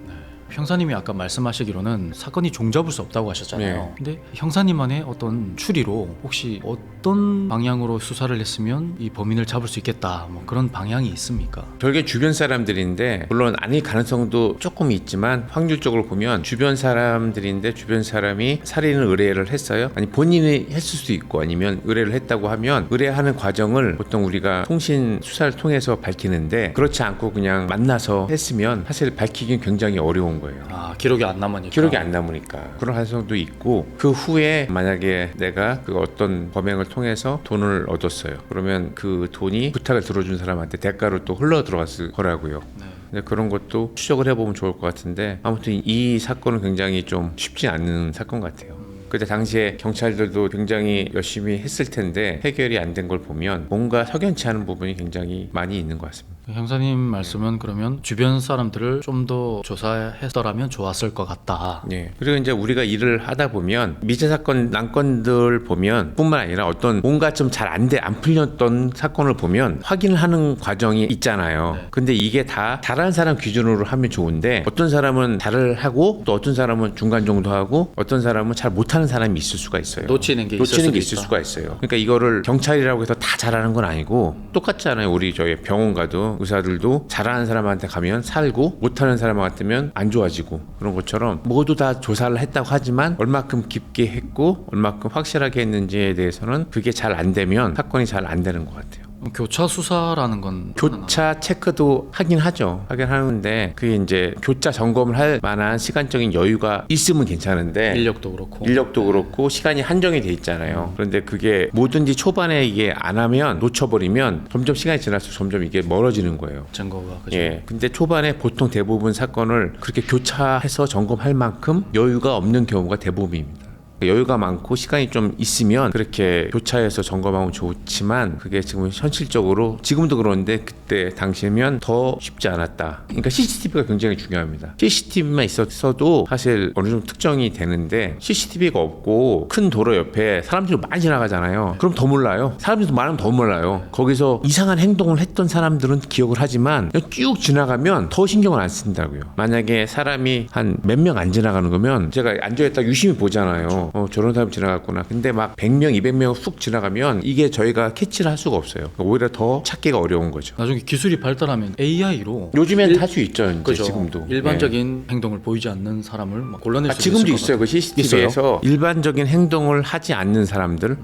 형사님이 아까 말씀하시기로는 사건이 종잡을 수 없다고 하셨잖아요. 근데 형사님만의 어떤 추리로 혹시 어떤 방향으로 수사를 했으면 이 범인을 잡을 수 있겠다, 뭐 그런 방향이 있습니까? 별게 주변 사람들인데, 물론 아닐 가능성도 조금 있지만 확률적으로 보면 주변 사람들인데, 주변 사람이 살인을 의뢰를 했어요. 아니 본인이 했을 수도 있고, 아니면 의뢰를 했다고 하면 의뢰하는 과정을 보통 우리가 통신 수사를 통해서 밝히는데, 그렇지 않고 그냥 만나서 했으면 사실 밝히긴 굉장히 어려운 거예요. 기록이 안 남으니까. 기록이 안 남으니까 그런 가능성도 있고, 그 후에 만약에 내가 그 어떤 범행을 통해서 돈을 얻었어요. 그러면 그 돈이 부탁을 들어준 사람한테 대가로 또 흘러 들어갔을 거라고요. 근데 그런 것도 추적을 해보면 좋을 것 같은데, 아무튼 이 사건은 굉장히 좀 쉽지 않은 사건 같아요. 그때 당시에 경찰들도 굉장히 열심히 했을 텐데 해결이 안 된 걸 보면 뭔가 석연치 않은 부분이 굉장히 많이 있는 것 같습니다. 형사님 말씀은 그러면 주변 사람들을 좀 더 조사했더라면 좋았을 것 같다. 예. 그리고 이제 우리가 일을 하다 보면 미제 사건 난건들 보면 뿐만 아니라 어떤 뭔가 좀 잘 안 풀렸던 사건을 보면 확인을 하는 과정이 있잖아요. 근데 이게 다 잘하는 사람 기준으로 하면 좋은데, 어떤 사람은 잘을 하고 또 어떤 사람은 중간 정도 하고 어떤 사람은 잘 못하는 사람이 있을 수가 있어요. 놓치는 게 있을 수가 있어요. 그러니까 이거를 경찰이라고 해서 다 잘하는 건 아니고 똑같잖아요. 우리 저희 병원 가도 의사들도 잘하는 사람한테 가면 살고 못하는 사람 같으면 안 좋아지고, 그런 것처럼 모두 다 조사를 했다고 하지만 얼마큼 깊게 했고 얼마큼 확실하게 했는지에 대해서는 그게 잘 안 되면 사건이 잘 안 되는 것 같아요. 교차 수사라는 건 교차 체크도 하긴 하는데, 그게 이제 교차 점검을 할 만한 시간적인 여유가 있으면 괜찮은데 인력도 그렇고 시간이 한정이 돼 있잖아요. 그런데 그게 뭐든지 초반에 이게 안 하면 놓쳐버리면 점점 시간이 지날수록 점점 이게 멀어지는 거예요. 증거가. 그죠? 예. 근데 초반에 보통 대부분 사건을 그렇게 교차해서 점검할 만큼 여유가 없는 경우가 대부분입니다. 여유가 많고 시간이 좀 있으면 그렇게 교차해서 점검하면 좋지만 그게 지금 현실적으로 지금도 그런데 그때 당시면 더 쉽지 않았다. 그러니까 CCTV가 굉장히 중요합니다. CCTV만 있었어도 사실 어느 정도 특정이 되는데 CCTV가 없고 큰 도로 옆에 사람들이 많이 지나가잖아요. 그럼 더 몰라요. 사람들도 많으면 더 몰라요. 거기서 이상한 행동을 했던 사람들은 기억을 하지만 쭉 지나가면 더 신경을 안 쓴다고요. 만약에 사람이 한 몇 명 안 지나가는 거면 제가 앉아있다 유심히 보잖아요. 저런 사람 지나갔구나. 근데 막 100명, 200명 쑥 지나가면 이게 저희가 캐치를 할 수가 없어요. 오히려 더 찾기가 어려운 거죠. 나중에 기술이 발달하면 AI로 요즘엔 할 수 있죠. 이제 그죠. 지금도. 일반적인 행동을 보이지 않는 사람을 막 골라낼 수 지금도 있을 것 있어요. 그 같아요. CCTV에서 일반적인 행동을 하지 않는 사람들,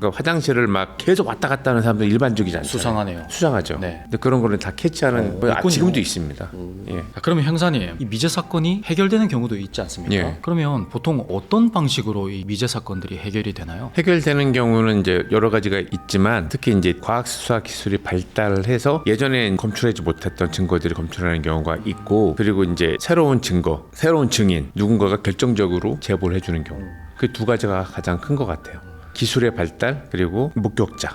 그러니까 화장실을 막 계속 왔다 갔다 하는 사람들 일반적이지 않잖아요. 수상하네요. 수상하죠. 네. 근데 그런 거는 다 캐치하는 있군요. 지금도 있습니다. 예. 그러면 형사님, 이 미제 사건이 해결되는 경우도 있지 않습니까? 예. 그러면 보통 어떤 방식으로 이 미제 사건들이 해결이 되나요? 해결되는 경우는 이제 여러 가지가 있지만 특히 이제 과학 수사 기술이 발달해서 예전에 검출하지 못했던 증거들이 검출하는 경우가 있고 그리고 이제 새로운 증거, 새로운 증인 누군가가 결정적으로 제보를 해주는 경우 그 두 가지가 가장 큰 것 같아요. 기술의 발달 그리고 목격자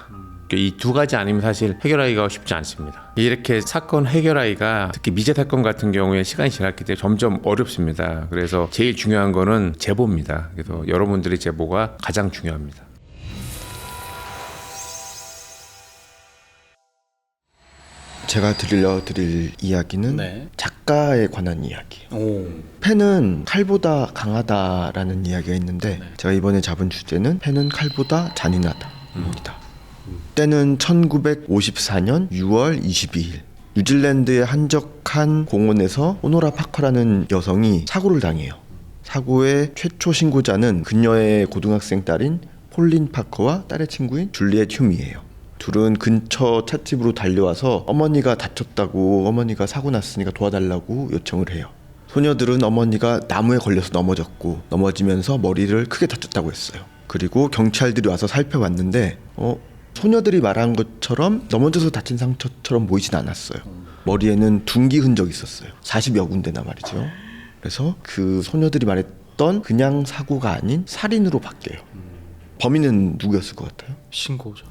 이 두 가지 아니면 사실 해결하기가 쉽지 않습니다. 이렇게 사건 해결하기가 특히 미제 사건 같은 경우에 시간이 지났기 때문에 점점 어렵습니다. 그래서 제일 중요한 거는 제보입니다. 그래서 여러분들의 제보가 가장 중요합니다. 제가 들려드릴 이야기는 네. 작가에 관한 이야기예요. 오. 펜은 칼보다 강하다라는 이야기가 있는데 네. 제가 이번에 잡은 주제는 펜은 칼보다 잔인하다입니다. 때는 1954년 6월 22일 뉴질랜드의 한적한 공원에서 오노라 파커라는 여성이 사고를 당해요. 사고의 최초 신고자는 그녀의 고등학생 딸인 폴린 파커와 딸의 친구인 줄리엣 휴미예요. 둘은 근처 찻집으로 달려와서 어머니가 다쳤다고, 어머니가 사고 났으니까 도와달라고 요청을 해요. 소녀들은 어머니가 나무에 걸려서 넘어졌고 넘어지면서 머리를 크게 다쳤다고 했어요. 그리고 경찰들이 와서 살펴봤는데 소녀들이 말한 것처럼 넘어져서 다친 상처처럼 보이진 않았어요. 머리에는 둔기 흔적이 있었어요. 40여 군데나 말이죠. 그래서 그 소녀들이 말했던 그냥 사고가 아닌 살인으로 바뀌어요. 범인은 누구였을 것 같아요? 신고죠.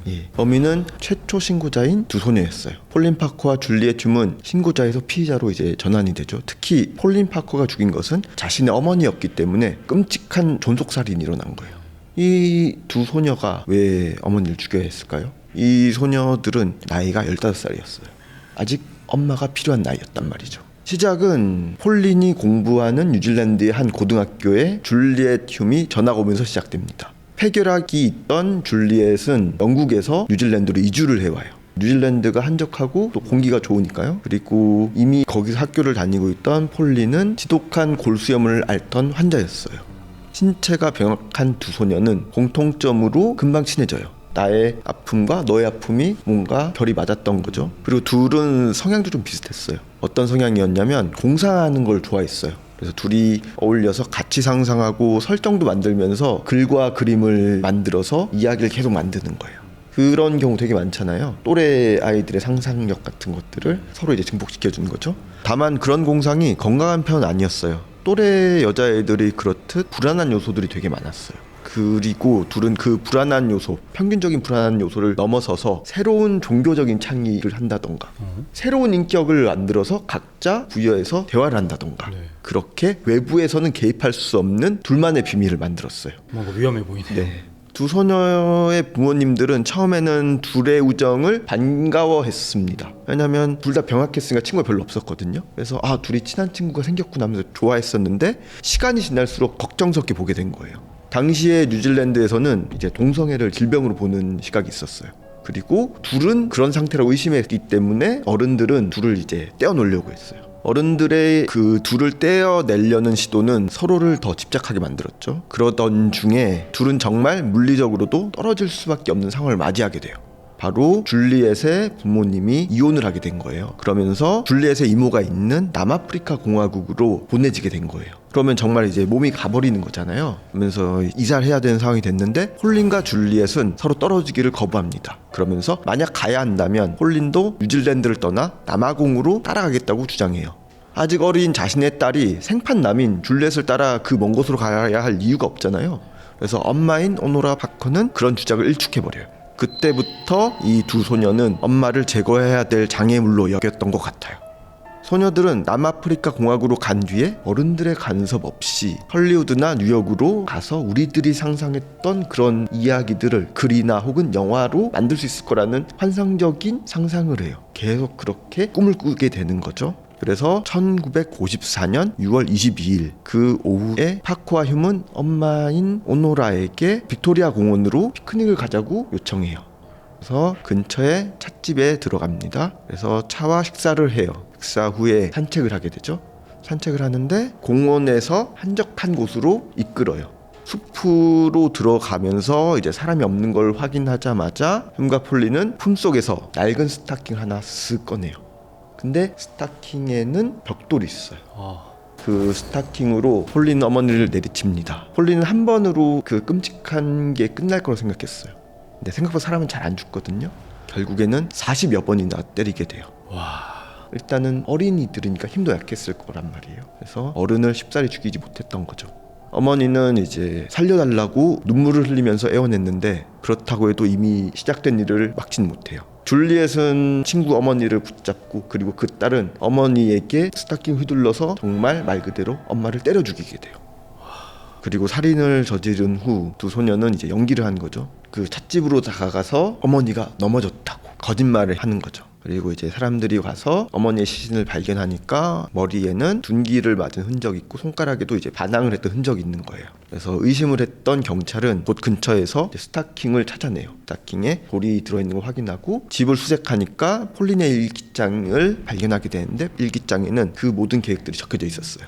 예. 범인은 최초 신고자인 두 소녀였어요. 폴린 파커와 줄리엣 줌은 신고자에서 피의자로 이제 전환이 되죠. 특히 폴린 파커가 죽인 것은 자신의 어머니였기 때문에 끔찍한 존속살인이 일어난 거예요. 이 두 소녀가 왜 어머니를 죽여야 했을까요? 이 소녀들은 나이가 15살이었어요. 아직 엄마가 필요한 나이였단 말이죠. 시작은 폴린이 공부하는 뉴질랜드의 한 고등학교에 줄리엣 휴미 전화가 오면서 시작됩니다. 폐결핵이 있던 줄리엣은 영국에서 뉴질랜드로 이주를 해와요. 뉴질랜드가 한적하고 또 공기가 좋으니까요. 그리고 이미 거기서 학교를 다니고 있던 폴린은 지독한 골수염을 앓던 환자였어요. 신체가 병약한 두 소녀는 공통점으로 금방 친해져요. 나의 아픔과 너의 아픔이 뭔가 결이 맞았던 거죠. 그리고 둘은 성향도 좀 비슷했어요. 어떤 성향이었냐면 공상하는 걸 좋아했어요. 그래서 둘이 어울려서 같이 상상하고 설정도 만들면서 글과 그림을 만들어서 이야기를 계속 만드는 거예요. 그런 경우 되게 많잖아요. 또래 아이들의 상상력 같은 것들을 서로 이제 증폭시켜주는 거죠. 다만 그런 공상이 건강한 편은 아니었어요. 또래 여자애들이 그렇듯 불안한 요소들이 되게 많았어요. 그리고 둘은 그 불안한 요소, 평균적인 불안한 요소를 넘어서서 새로운 종교적인 창의를 한다던가 새로운 인격을 만들어서 각자 부여해서 대화를 한다던가 그렇게 외부에서는 개입할 수 없는 둘만의 비밀을 만들었어요. 뭔가 위험해 보이네요. 네. 두 소녀의 부모님들은 처음에는 둘의 우정을 반가워했습니다. 왜냐하면 둘 다 병약했으니까 친구가 별로 없었거든요. 그래서 둘이 친한 친구가 생겼구나 하면서 좋아했었는데 시간이 지날수록 걱정스럽게 보게 된 거예요. 당시에 뉴질랜드에서는 이제 동성애를 질병으로 보는 시각이 있었어요. 그리고 둘은 그런 상태라고 의심했기 때문에 어른들은 둘을 이제 떼어놓으려고 했어요. 어른들의 그 둘을 떼어내려는 시도는 서로를 더 집착하게 만들었죠. 그러던 중에 둘은 정말 물리적으로도 떨어질 수밖에 없는 상황을 맞이하게 돼요. 바로 줄리엣의 부모님이 이혼을 하게 된 거예요. 그러면서 줄리엣의 이모가 있는 남아프리카 공화국으로 보내지게 된 거예요. 그러면 정말 이제 몸이 가버리는 거잖아요. 그러면서 이사를 해야 되는 상황이 됐는데 폴린과 줄리엣은 서로 떨어지기를 거부합니다. 그러면서 만약 가야 한다면 폴린도 뉴질랜드를 떠나 남아공으로 따라가겠다고 주장해요. 아직 어린 자신의 딸이 생판 남인 줄리엣을 따라 그 먼 곳으로 가야 할 이유가 없잖아요. 그래서 엄마인 오노라 파커는 그런 주장을 일축해버려요. 그때부터 이 두 소녀는 엄마를 제거해야 될 장애물로 여겼던 것 같아요. 소녀들은 남아프리카 공화국으로 간 뒤에 어른들의 간섭 없이 헐리우드나 뉴욕으로 가서 우리들이 상상했던 그런 이야기들을 글이나 혹은 영화로 만들 수 있을 거라는 환상적인 상상을 해요. 계속 그렇게 꿈을 꾸게 되는 거죠. 그래서 1954년 6월 22일 그 오후에 파코와 휴은 엄마인 오노라에게 빅토리아 공원으로 피크닉을 가자고 요청해요. 그래서 근처에 찻집에 들어갑니다. 그래서 차와 식사를 해요. 식사 후에 산책을 하게 되죠. 산책을 하는데 공원에서 한적한 곳으로 이끌어요. 숲으로 들어가면서 이제 사람이 없는 걸 확인하자마자 흉과 폴리는 품속에서 낡은 스타킹 하나 쓱 꺼내요. 근데 스타킹에는 벽돌이 있어요. 그 스타킹으로 폴리는 어머니를 내리칩니다. 폴리는 한 번으로 그 끔찍한 게 끝날 거라고 생각했어요. 근데 생각보다 사람은 잘 안 죽거든요. 결국에는 40여 번이나 때리게 돼요. 일단은 어린이들이니까 힘도 약했을 거란 말이에요. 그래서 어른을 쉽사리 죽이지 못했던 거죠. 어머니는 이제 살려달라고 눈물을 흘리면서 애원했는데 그렇다고 해도 이미 시작된 일을 막지는 못해요. 줄리엣은 친구 어머니를 붙잡고 그리고 그 딸은 어머니에게 스타킹 휘둘러서 정말 말 그대로 엄마를 때려 죽이게 돼요. 그리고 살인을 저지른 후 두 소녀는 이제 연기를 한 거죠. 그 찻집으로 다가가서 어머니가 넘어졌다고 거짓말을 하는 거죠. 그리고 이제 사람들이 와서 어머니의 시신을 발견하니까 머리에는 둔기를 맞은 흔적이 있고 손가락에도 이제 반항을 했던 흔적이 있는 거예요. 그래서 의심을 했던 경찰은 곧 근처에서 스타킹을 찾아내요. 스타킹에 돌이 들어있는 걸 확인하고 집을 수색하니까 폴린의 일기장을 발견하게 되는데 일기장에는 그 모든 계획들이 적혀져 있었어요.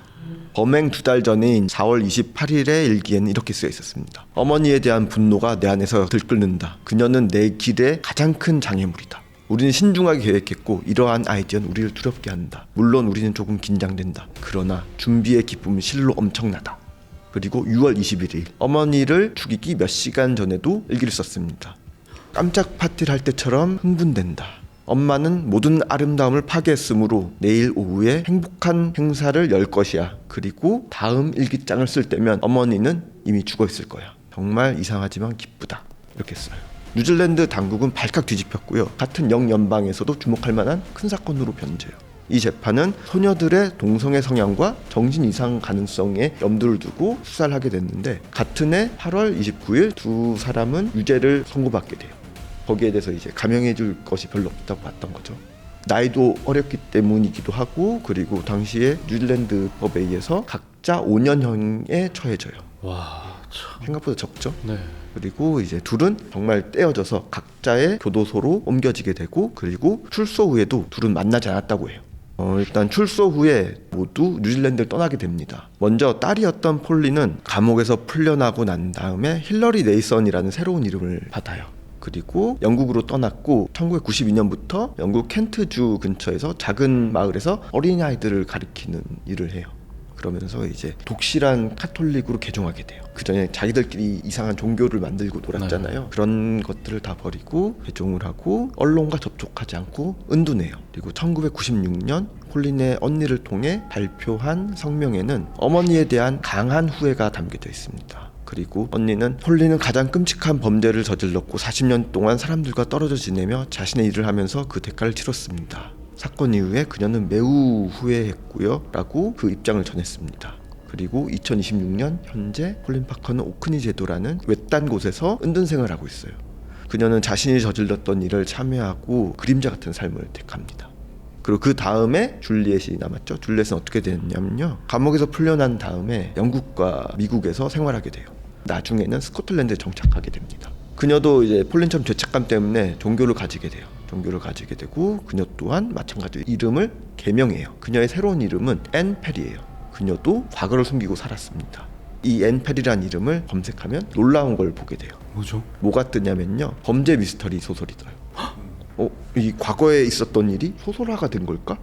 범행 2달 전인 4월 28일의 일기에는 이렇게 쓰여 있었습니다. 어머니에 대한 분노가 내 안에서 들끓는다. 그녀는 내 길의 가장 큰 장애물이다. 우리는 신중하게 계획했고 이러한 아이디어는 우리를 두렵게 한다. 물론 우리는 조금 긴장된다. 그러나 준비의 기쁨은 실로 엄청나다. 그리고 6월 21일 어머니를 죽이기 몇 시간 전에도 일기를 썼습니다. 깜짝 파티를 할 때처럼 흥분된다. 엄마는 모든 아름다움을 파괴했으므로 내일 오후에 행복한 행사를 열 것이야. 그리고 다음 일기장을 쓸 때면 어머니는 이미 죽어 있을 거야. 정말 이상하지만 기쁘다. 이렇게 써요. 뉴질랜드 당국은 발칵 뒤집혔고요. 같은 영연방에서도 주목할 만한 큰 사건으로 변제해요. 이 재판은 소녀들의 동성애 성향과 정신 이상 가능성에 염두를 두고 수사를 하게 됐는데 같은 해 8월 29일 두 사람은 유죄를 선고받게 돼요. 거기에 대해서 이제 감형해 줄 것이 별로 없다고 봤던 거죠. 나이도 어렸기 때문이기도 하고 그리고 당시에 뉴질랜드 법에 의해서 각자 5년형에 처해져요. 와, 참. 생각보다 적죠. 네. 그리고 이제 둘은 정말 떼어져서 각자의 교도소로 옮겨지게 되고 그리고 출소 후에도 둘은 만나지 않았다고 해요. 일단 출소 후에 모두 뉴질랜드를 떠나게 됩니다. 먼저 딸이었던 폴리는 감옥에서 풀려나고 난 다음에 힐러리 네이선이라는 새로운 이름을 받아요. 그리고 영국으로 떠났고 1992년부터 영국 켄트주 근처에서 작은 마을에서 어린아이들을 가리키는 일을 해요. 그러면서 이제 독실한 카톨릭으로 개종하게 돼요. 그 전에 자기들끼리 이상한 종교를 만들고 놀았잖아요. 그런 것들을 다 버리고 개종을 하고 언론과 접촉하지 않고 은둔해요. 그리고 1996년 폴린의 언니를 통해 발표한 성명에는 어머니에 대한 강한 후회가 담겨져 있습니다. 그리고 언니는 폴린은 가장 끔찍한 범죄를 저질렀고 40년 동안 사람들과 떨어져 지내며 자신의 일을 하면서 그 대가를 치렀습니다. 사건 이후에 그녀는 매우 후회했고요 라고 그 입장을 전했습니다. 그리고 2026년 현재 폴린 파커는 오크니 제도라는 외딴 곳에서 은둔 생활을 하고 있어요. 그녀는 자신이 저질렀던 일을 참여하고 그림자 같은 삶을 택합니다. 그리고 그 다음에 줄리엣이 남았죠. 줄리엣은 어떻게 됐냐면요, 감옥에서 풀려난 다음에 영국과 미국에서 생활하게 돼요. 나중에는 스코틀랜드에 정착하게 됩니다. 그녀도 이제 폴린처럼 죄책감 때문에 종교를 가지게 돼요. 종교를 가지게 되고 그녀 또한 마찬가지로 이름을 개명해요. 그녀의 새로운 이름은 앤 페리예요. 그녀도 과거를 숨기고 살았습니다. 이 앤 페리란 이름을 검색하면 놀라운 걸 보게 돼요. 뭐죠? 뭐가 뜨냐면요, 범죄 미스터리 소설이 떠요. 이 과거에 있었던 일이 소설화가 된 걸까?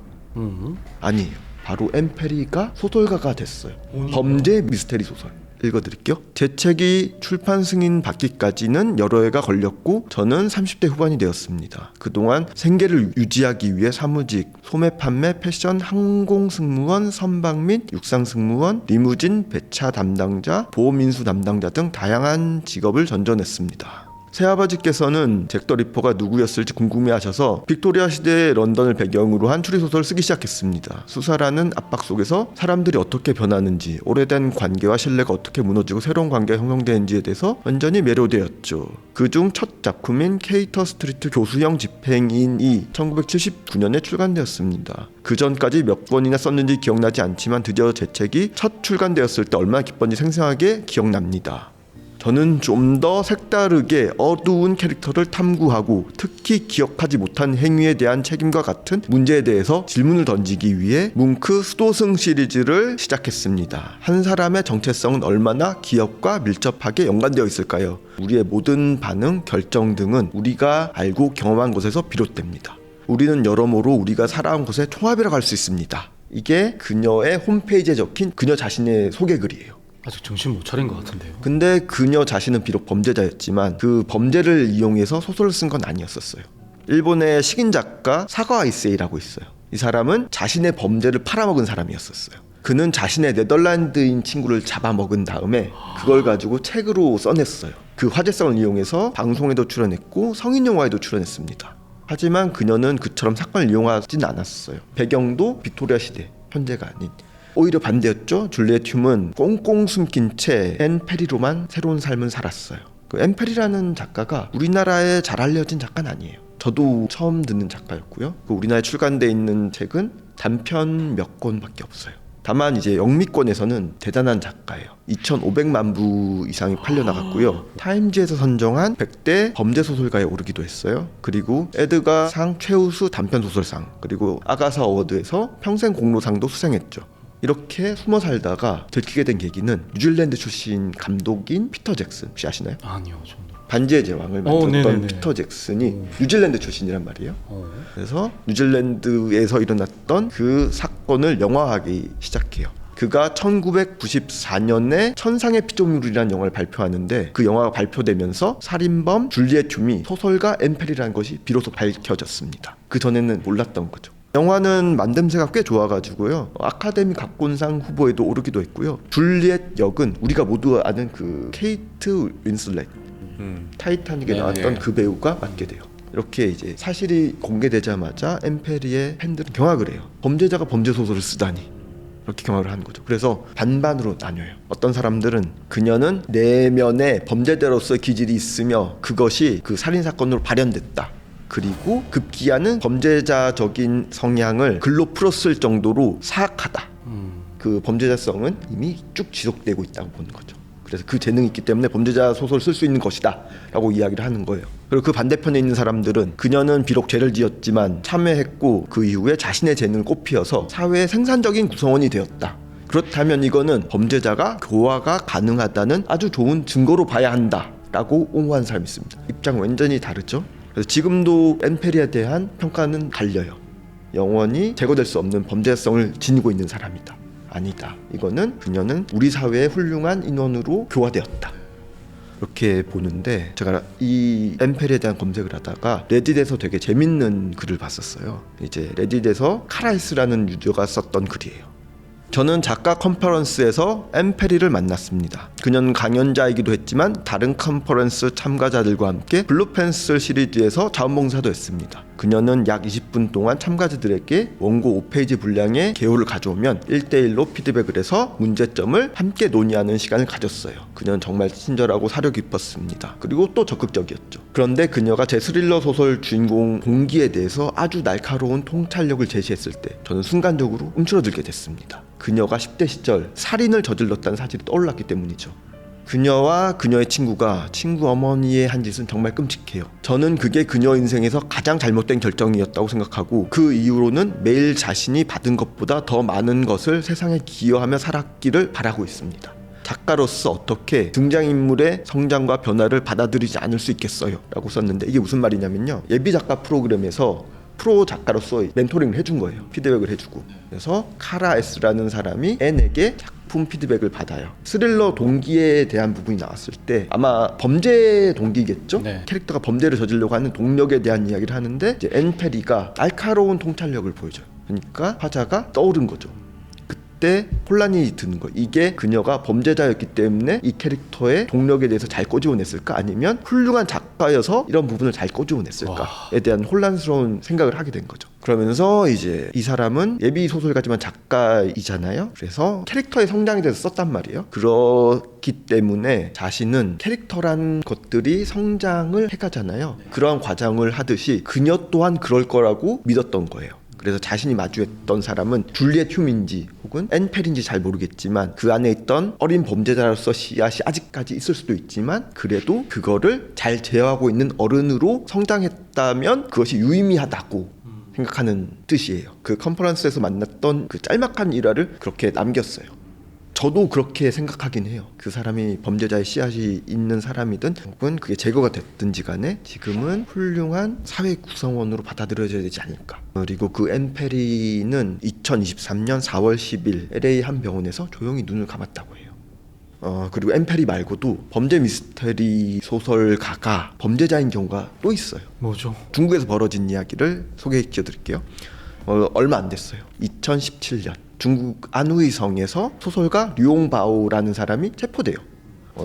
아니에요. 바로 앤 페리가 소설가가 됐어요. 범죄 미스터리 소설. 읽어드릴게요. 제 책이 출판 승인 받기까지는 여러 해가 걸렸고 저는 30대 후반이 되었습니다. 그동안 생계를 유지하기 위해 사무직, 소매 판매, 패션, 항공 승무원, 선박 및 육상 승무원, 리무진, 배차 담당자, 보험 인수 담당자 등 다양한 직업을 전전했습니다. 새아버지께서는 잭 더 리퍼가 누구였을지 궁금해하셔서 빅토리아 시대의 런던을 배경으로 한 추리소설을 쓰기 시작했습니다. 수사라는 압박 속에서 사람들이 어떻게 변하는지, 오래된 관계와 신뢰가 어떻게 무너지고 새로운 관계가 형성되는지에 대해서 완전히 매료되었죠. 그중 첫 작품인 케이터 스트리트 교수형 집행인이 1979년에 출간되었습니다. 그 전까지 몇 번이나 썼는지 기억나지 않지만 드디어 제 책이 첫 출간되었을 때 얼마나 기뻤는지 생생하게 기억납니다. 저는 좀 더 색다르게 어두운 캐릭터를 탐구하고 특히 기억하지 못한 행위에 대한 책임과 같은 문제에 대해서 질문을 던지기 위해 뭉크 수도승 시리즈를 시작했습니다. 한 사람의 정체성은 얼마나 기억과 밀접하게 연관되어 있을까요? 우리의 모든 반응, 결정 등은 우리가 알고 경험한 것에서 비롯됩니다. 우리는 여러모로 우리가 살아온 곳의 총합이라고 할 수 있습니다. 이게 그녀의 홈페이지에 적힌 그녀 자신의 소개글이에요. 아직 정신 못 차린 것 같은데요. 근데 그녀 자신은 비록 범죄자였지만 그 범죄를 이용해서 소설을 쓴 건 아니었었어요. 일본의 식인 작가 사가와 이세이라고 있어요. 이 사람은 자신의 범죄를 팔아먹은 사람이었었어요. 그는 자신의 네덜란드인 친구를 잡아먹은 다음에 그걸 가지고 책으로 써냈어요. 그 화제성을 이용해서 방송에도 출연했고 성인 영화에도 출연했습니다. 하지만 그녀는 그처럼 사건을 이용하진 않았어요. 배경도 빅토리아 시대, 현재가 아닌. 오히려 반대였죠. 줄리엣 흄은 꽁꽁 숨긴 채 앤 페리로만 새로운 삶을 살았어요. 그 앤 페리라는 작가가 우리나라에 잘 알려진 작가는 아니에요. 저도 처음 듣는 작가였고요. 그 우리나라에 출간돼 있는 책은 단편 몇 권밖에 없어요. 다만 이제 영미권에서는 대단한 작가예요. 2,500만 부 이상이 팔려나갔고요. 타임지에서 선정한 100대 범죄소설가에 오르기도 했어요. 그리고 에드가상 최우수 단편소설상, 그리고 아가사 어워드에서 평생 공로상도 수상했죠. 이렇게 숨어 살다가 들키게 된 계기는 뉴질랜드 출신 감독인 피터 잭슨, 혹시 아시나요? 아니요, 저는. 반지의 제왕을 만들었던 네네네. 피터 잭슨이 뉴질랜드 출신이란 말이에요. 그래서 뉴질랜드에서 일어났던 그 사건을 영화화하기 시작해요. 그가 1994년에 천상의 피조물이라는 영화를 발표하는데 그 영화가 발표되면서 살인범 줄리엣 흄이 소설가 앤 페리라는 것이 비로소 밝혀졌습니다. 그 전에는 몰랐던 거죠. 영화는 만듦새가 꽤 좋아가지고요. 아카데미 각본상 후보에도 오르기도 했고요. 줄리엣 역은 우리가 모두 아는 그 케이트 윈슬렛, 타이타닉에 나왔던 그 배우가 맡게 돼요. 이렇게 이제 사실이 공개되자마자 앤 페리의 팬들은 경악을 해요. 범죄자가 범죄 소설을 쓰다니. 이렇게 경악을 하는 거죠. 그래서 반반으로 나뉘어요. 어떤 사람들은 그녀는 내면에 범죄자로서의 기질이 있으며 그것이 그 살인사건으로 발현됐다. 그리고 급기야는 범죄자적인 성향을 글로 풀었을 정도로 사악하다. 그 범죄자성은 이미 쭉 지속되고 있다고 보는 거죠. 그래서 그 재능이 있기 때문에 범죄자 소설을 쓸 수 있는 것이다 라고 이야기를 하는 거예요. 그리고 그 반대편에 있는 사람들은 그녀는 비록 죄를 지었지만 참회했고 그 이후에 자신의 재능을 꽃피워서 사회의 생산적인 구성원이 되었다. 그렇다면 이거는 범죄자가 교화가 가능하다는 아주 좋은 증거로 봐야 한다 라고 옹호한 사람이 있습니다. 입장은 완전히 다르죠. 그래서 지금도 앤 페리에 대한 평가는 갈려요. 영원히 제거될 수 없는 범죄성을 지니고 있는 사람이다. 아니다. 이거는 그녀는 우리 사회의 훌륭한 인원으로 교화되었다. 이렇게 보는데 제가 이 앤 페리에 대한 검색을 하다가 레딧에서 되게 재밌는 글을 봤었어요. 이제 레딧에서 카라이스라는 유저가 썼던 글이에요. 저는 작가 컨퍼런스에서 앤 페리를 만났습니다. 그녀는 강연자이기도 했지만 다른 컨퍼런스 참가자들과 함께 블루펜슬 시리즈에서 자원봉사도 했습니다. 그녀는 약 20분 동안 참가자들에게 원고 5페이지 분량의 개요를 가져오면 1대1로 피드백을 해서 문제점을 함께 논의하는 시간을 가졌어요. 그녀는 정말 친절하고 사려 깊었습니다. 그리고 또 적극적이었죠. 그런데 그녀가 제 스릴러 소설 주인공 동기에 대해서 아주 날카로운 통찰력을 제시했을 때 저는 순간적으로 움츠러들게 됐습니다. 그녀가 10대 시절 살인을 저질렀다는 사실이 떠올랐기 때문이죠. 그녀와 그녀의 친구가 친구 어머니의 한 짓은 정말 끔찍해요. 저는 그게 그녀 인생에서 가장 잘못된 결정이었다고 생각하고 그 이후로는 매일 자신이 받은 것보다 더 많은 것을 세상에 기여하며 살았기를 바라고 있습니다. 작가로서 어떻게 등장인물의 성장과 변화를 받아들이지 않을 수 있겠어요? 라고 썼는데 이게 무슨 말이냐면요. 예비 작가 프로그램에서 프로 작가로서 멘토링을 해준 거예요. 피드백을 해주고. 그래서 카라 S라는 사람이 N에게 작품 피드백을 받아요. 스릴러 동기에 대한 부분이 나왔을 때 아마 범죄 동기겠죠? 네. 캐릭터가 범죄를 저지르려고 하는 동력에 대한 이야기를 하는데 이제 N 페리가 날카로운 통찰력을 보여줘요. 그러니까 화자가 떠오른 거죠. 그때 혼란이 드는 거예요. 이게 그녀가 범죄자였기 때문에 이 캐릭터의 동력에 대해서 잘 꼬집어냈을까? 아니면 훌륭한 작가여서 이런 부분을 잘 꼬집어냈을까에 대한 혼란스러운 생각을 하게 된 거죠. 그러면서 이제 이 사람은 예비 소설가지만 작가이잖아요. 그래서 캐릭터의 성장에 대해서 썼단 말이에요. 그렇기 때문에 자신은 캐릭터란 것들이 성장을 해가잖아요. 그러한 과정을 하듯이 그녀 또한 그럴 거라고 믿었던 거예요. 그래서 자신이 마주했던 사람은 줄리엣 휴민지 혹은 앤펠인지 잘 모르겠지만 그 안에 있던 어린 범죄자로서 씨앗이 아직까지 있을 수도 있지만 그래도 그거를 잘 제어하고 있는 어른으로 성장했다면 그것이 유의미하다고 생각하는 뜻이에요. 그 컨퍼런스에서 만났던 그 짤막한 일화를 그렇게 남겼어요. 저도 그렇게 생각하긴 해요. 그 사람이 범죄자의 씨앗이 있는 사람이든 혹은 그게 제거가 됐든지 간에 지금은 훌륭한 사회 구성원으로 받아들여져야 되지 않을까. 그리고 그 앤페리는 2023년 4월 10일 LA 한 병원에서 조용히 눈을 감았다고 해요. 그리고 앤페리 말고도 범죄 미스터리 소설가가 범죄자인 경우가 또 있어요. 뭐죠? 중국에서 벌어진 이야기를 소개시켜 드릴게요. 얼마 안 됐어요. 2017년 중국 안후이 성에서 소설가 류옹바오라는 사람이 체포돼요.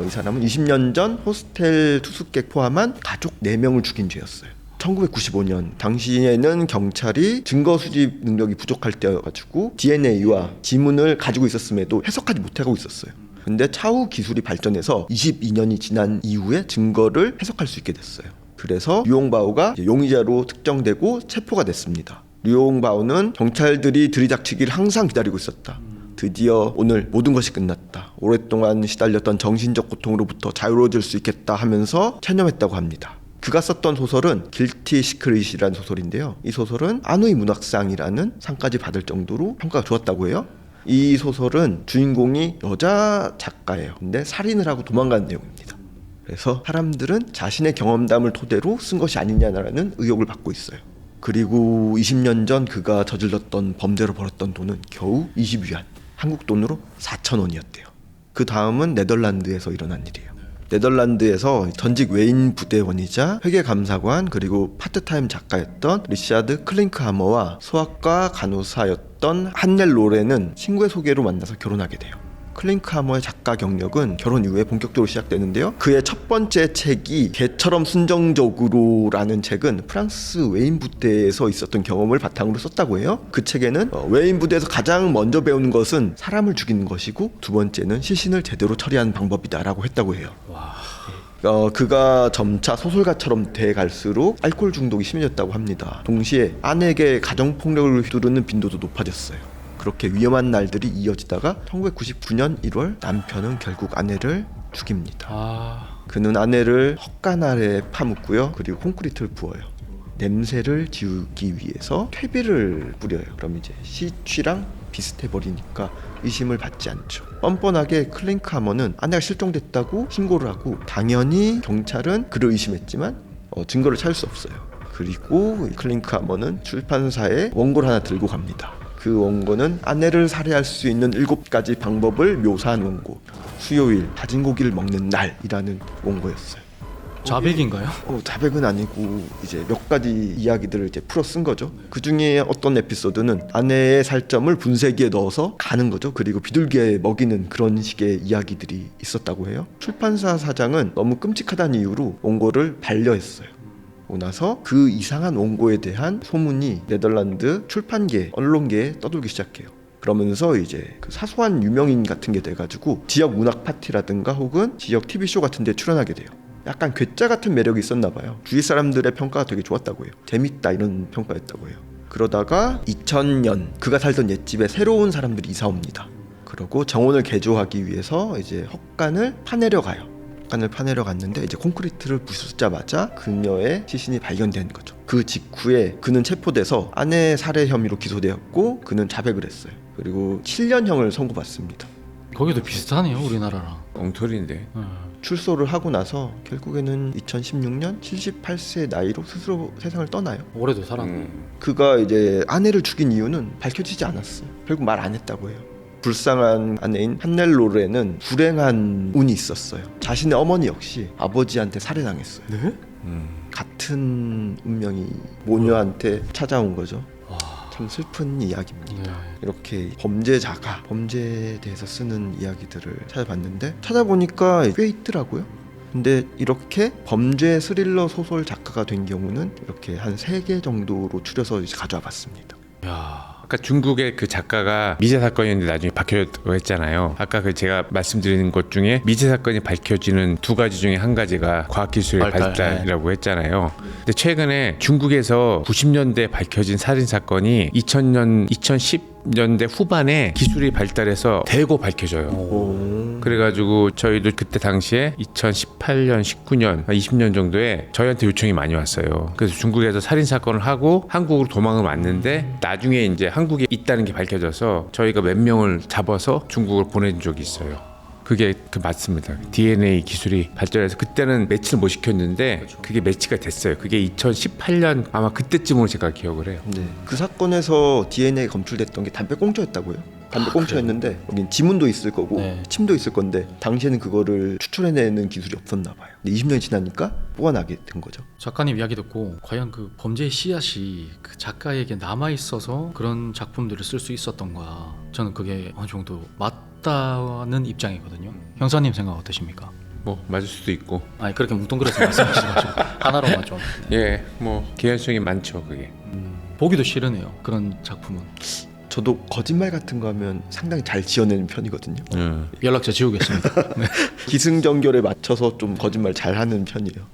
이 사람은 20년 전 호스텔 투숙객 포함한 가족 4명을 죽인 죄였어요. 1995년 당시에는 경찰이 증거 수집 능력이 부족할 때여가지고 DNA와 지문을 가지고 있었음에도 해석하지 못하고 있었어요. 근데 차후 기술이 발전해서 22년이 지난 이후에 증거를 해석할 수 있게 됐어요. 그래서 류옹바오가 용의자로 특정되고 체포가 됐습니다. 류옹바오는 경찰들이 들이닥치기를 항상 기다리고 있었다. 드디어 오늘 모든 것이 끝났다. 오랫동안 시달렸던 정신적 고통으로부터 자유로워질 수 있겠다 하면서 체념했다고 합니다. 그가 썼던 소설은 길티 시크릿이라는 소설인데요. 이 소설은 안후이 문학상이라는 상까지 받을 정도로 평가가 좋았다고 해요. 이 소설은 주인공이 여자 작가예요. 근데 살인을 하고 도망가는 내용입니다. 그래서 사람들은 자신의 경험담을 토대로 쓴 것이 아니냐라는 의혹을 받고 있어요. 그리고 20년 전 그가 저질렀던 범죄로 벌었던 돈은 겨우 20위안, 한국 돈으로 4,000원이었대요. 그 다음은 네덜란드에서 일어난 일이에요. 네덜란드에서 전직 외인 부대원이자 회계감사관 그리고 파트타임 작가였던 리샤드 클링크하머와 소아과 간호사였던 한넬 로렌은 친구의 소개로 만나서 결혼하게 돼요. 클링크하머의 작가 경력은 결혼 이후에 본격적으로 시작되는데요. 그의 첫 번째 책이 개처럼 순정적으로라는 책은 프랑스 외인 부대에서 있었던 경험을 바탕으로 썼다고 해요. 그 책에는 외인 부대에서 가장 먼저 배우는 것은 사람을 죽이는 것이고 두 번째는 시신을 제대로 처리하는 방법이다라고 했다고 해요. 와. 그가 점차 소설가처럼 돼갈수록 알코올 중독이 심해졌다고 합니다. 동시에 아내에게 가정폭력을 휘두르는 빈도도 높아졌어요. 그렇게 위험한 날들이 이어지다가 1999년 1월 남편은 결국 아내를 죽입니다. 그는 아내를 헛간 아래에 파묻고요. 그리고 콘크리트를 부어요. 냄새를 지우기 위해서 퇴비를 뿌려요. 그럼 이제 시취랑 비슷해 버리니까 의심을 받지 않죠. 뻔뻔하게 클링크하머는 아내가 실종됐다고 신고를 하고 당연히 경찰은 그를 의심했지만 증거를 찾을 수 없어요. 그리고 클링크하머는 출판사에 원고를 하나 들고 갑니다. 그 원고는 아내를 살해할 수 있는 7가지 방법을 묘사한 원고. 수요일 다진 고기를 먹는 날이라는 원고였어요. 자백인가요? 자백은 아니고 이제 몇 가지 이야기들을 이제 풀어 쓴 거죠. 그 중에 어떤 에피소드는 아내의 살점을 분쇄기에 넣어서 가는 거죠. 그리고 비둘기에 먹이는 그런 식의 이야기들이 있었다고 해요. 출판사 사장은 너무 끔찍하다는 이유로 원고를 반려했어요. 나서 그 이상한 원고에 대한 소문이 네덜란드 출판계, 언론계에 떠돌기 시작해요. 그러면서 이제 그 사소한 유명인 같은 게 돼가지고 지역 문학 파티라든가 혹은 지역 TV쇼 같은 데 출연하게 돼요. 약간 괴짜 같은 매력이 있었나 봐요. 주위 사람들의 평가가 되게 좋았다고 해요. 재밌다 이런 평가였다고 해요. 그러다가 2000년 그가 살던 옛집에 새로운 사람들이 이사 옵니다. 그러고 정원을 개조하기 위해서 이제 헛간을 파내려 가요. 헛간을 파내려 갔는데 이제 콘크리트를 부수자마자 그녀의 시신이 발견된 거죠. 그 직후에 그는 체포돼서 아내 살해 혐의로 기소되었고 그는 자백을 했어요. 그리고 7년형을 선고받습니다. 거기도 비슷하네요, 우리나라랑. 엉터리인데. 출소를 하고 나서 결국에는 2016년 78세 나이로 스스로 세상을 떠나요. 올해도 살았네. 그가 이제 아내를 죽인 이유는 밝혀지지 않았어요. 결국 말 안 했다고 해요. 불쌍한 아내인 한넬로레는 불행한 운이 있었어요. 자신의 어머니 역시 아버지한테 살해당했어요. 네? 같은 운명이 모녀한테 찾아온 거죠. 참 슬픈 이야기입니다. 네. 이렇게 범죄자가 범죄에 대해서 쓰는 이야기들을 찾아봤는데 찾아보니까 꽤 있더라고요. 근데 이렇게 범죄 스릴러 소설 작가가 된 경우는 이렇게 한 3개 정도로 추려서 이제 가져와 봤습니다. 야, 아까 중국의 그 작가가 미제 사건이었는데 나중에 밝혀졌다고 했잖아요. 아까 그 제가 말씀드린 것 중에 미제 사건이 밝혀지는 2가지 중에 한 가지가 과학기술의 발달이라고 했잖아요. 근데 최근에 중국에서 90년대 밝혀진 살인 사건이 2010년대 후반에 기술이 발달해서 대거 밝혀져요. 그래가지고 저희도 그때 당시에 2018년, 19년, 20년 정도에 저희한테 요청이 많이 왔어요. 그래서 중국에서 살인 사건을 하고 한국으로 도망을 왔는데 나중에 이제 한국에 있다는 게 밝혀져서 저희가 몇 명을 잡아서 중국을 보낸 적이 있어요. 그게 맞습니다. DNA 기술이 발달해서 그때는 매치를 못 시켰는데 그게 매치가 됐어요. 그게 2018년 아마 그때쯤으로 제가 기억을 해요. 네. 그 사건에서 DNA 검출됐던 게 담배꽁초였다고요. 담배꽁초였는데 여긴 지문도 있을 거고 네. 침도 있을 건데 당시에는 그거를 추출해내는 기술이 없었나 봐요. 근데 20년이 지나니까 뽑아나게 된 거죠. 작가님 이야기 듣고 과연 그 범죄의 씨앗이 그 작가에게 남아 있어서 그런 작품들을 쓸 수 있었던가, 저는 그게 어느 정도 맞다는 입장이거든요. 형사님 생각 어떠십니까? 뭐 맞을 수도 있고. 아니 그렇게 뭉뚱그려서 말씀하시지 마시고 하나로만 좀. 예, 뭐 개연성이 많죠 그게. 보기도 싫으네요, 그런 작품은. 저도 거짓말 같은 거 하면 상당히 잘 지어내는 편이거든요. 연락처 지우겠습니다. 네. 기승전결에 맞춰서 좀 거짓말 잘하는 편이에요.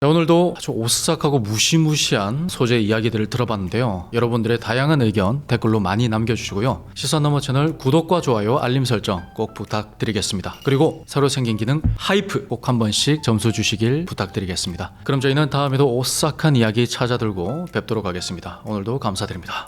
자, 오늘도 아주 오싹하고 무시무시한 소재 이야기들을 들어봤는데요. 여러분들의 다양한 의견 댓글로 많이 남겨주시고요. 시선너머 채널 구독과 좋아요, 알림 설정 꼭 부탁드리겠습니다. 그리고 새로 생긴 기능 하이프 꼭 한 번씩 점수 주시길 부탁드리겠습니다. 그럼 저희는 다음에도 오싹한 이야기 찾아들고 뵙도록 하겠습니다. 오늘도 감사드립니다.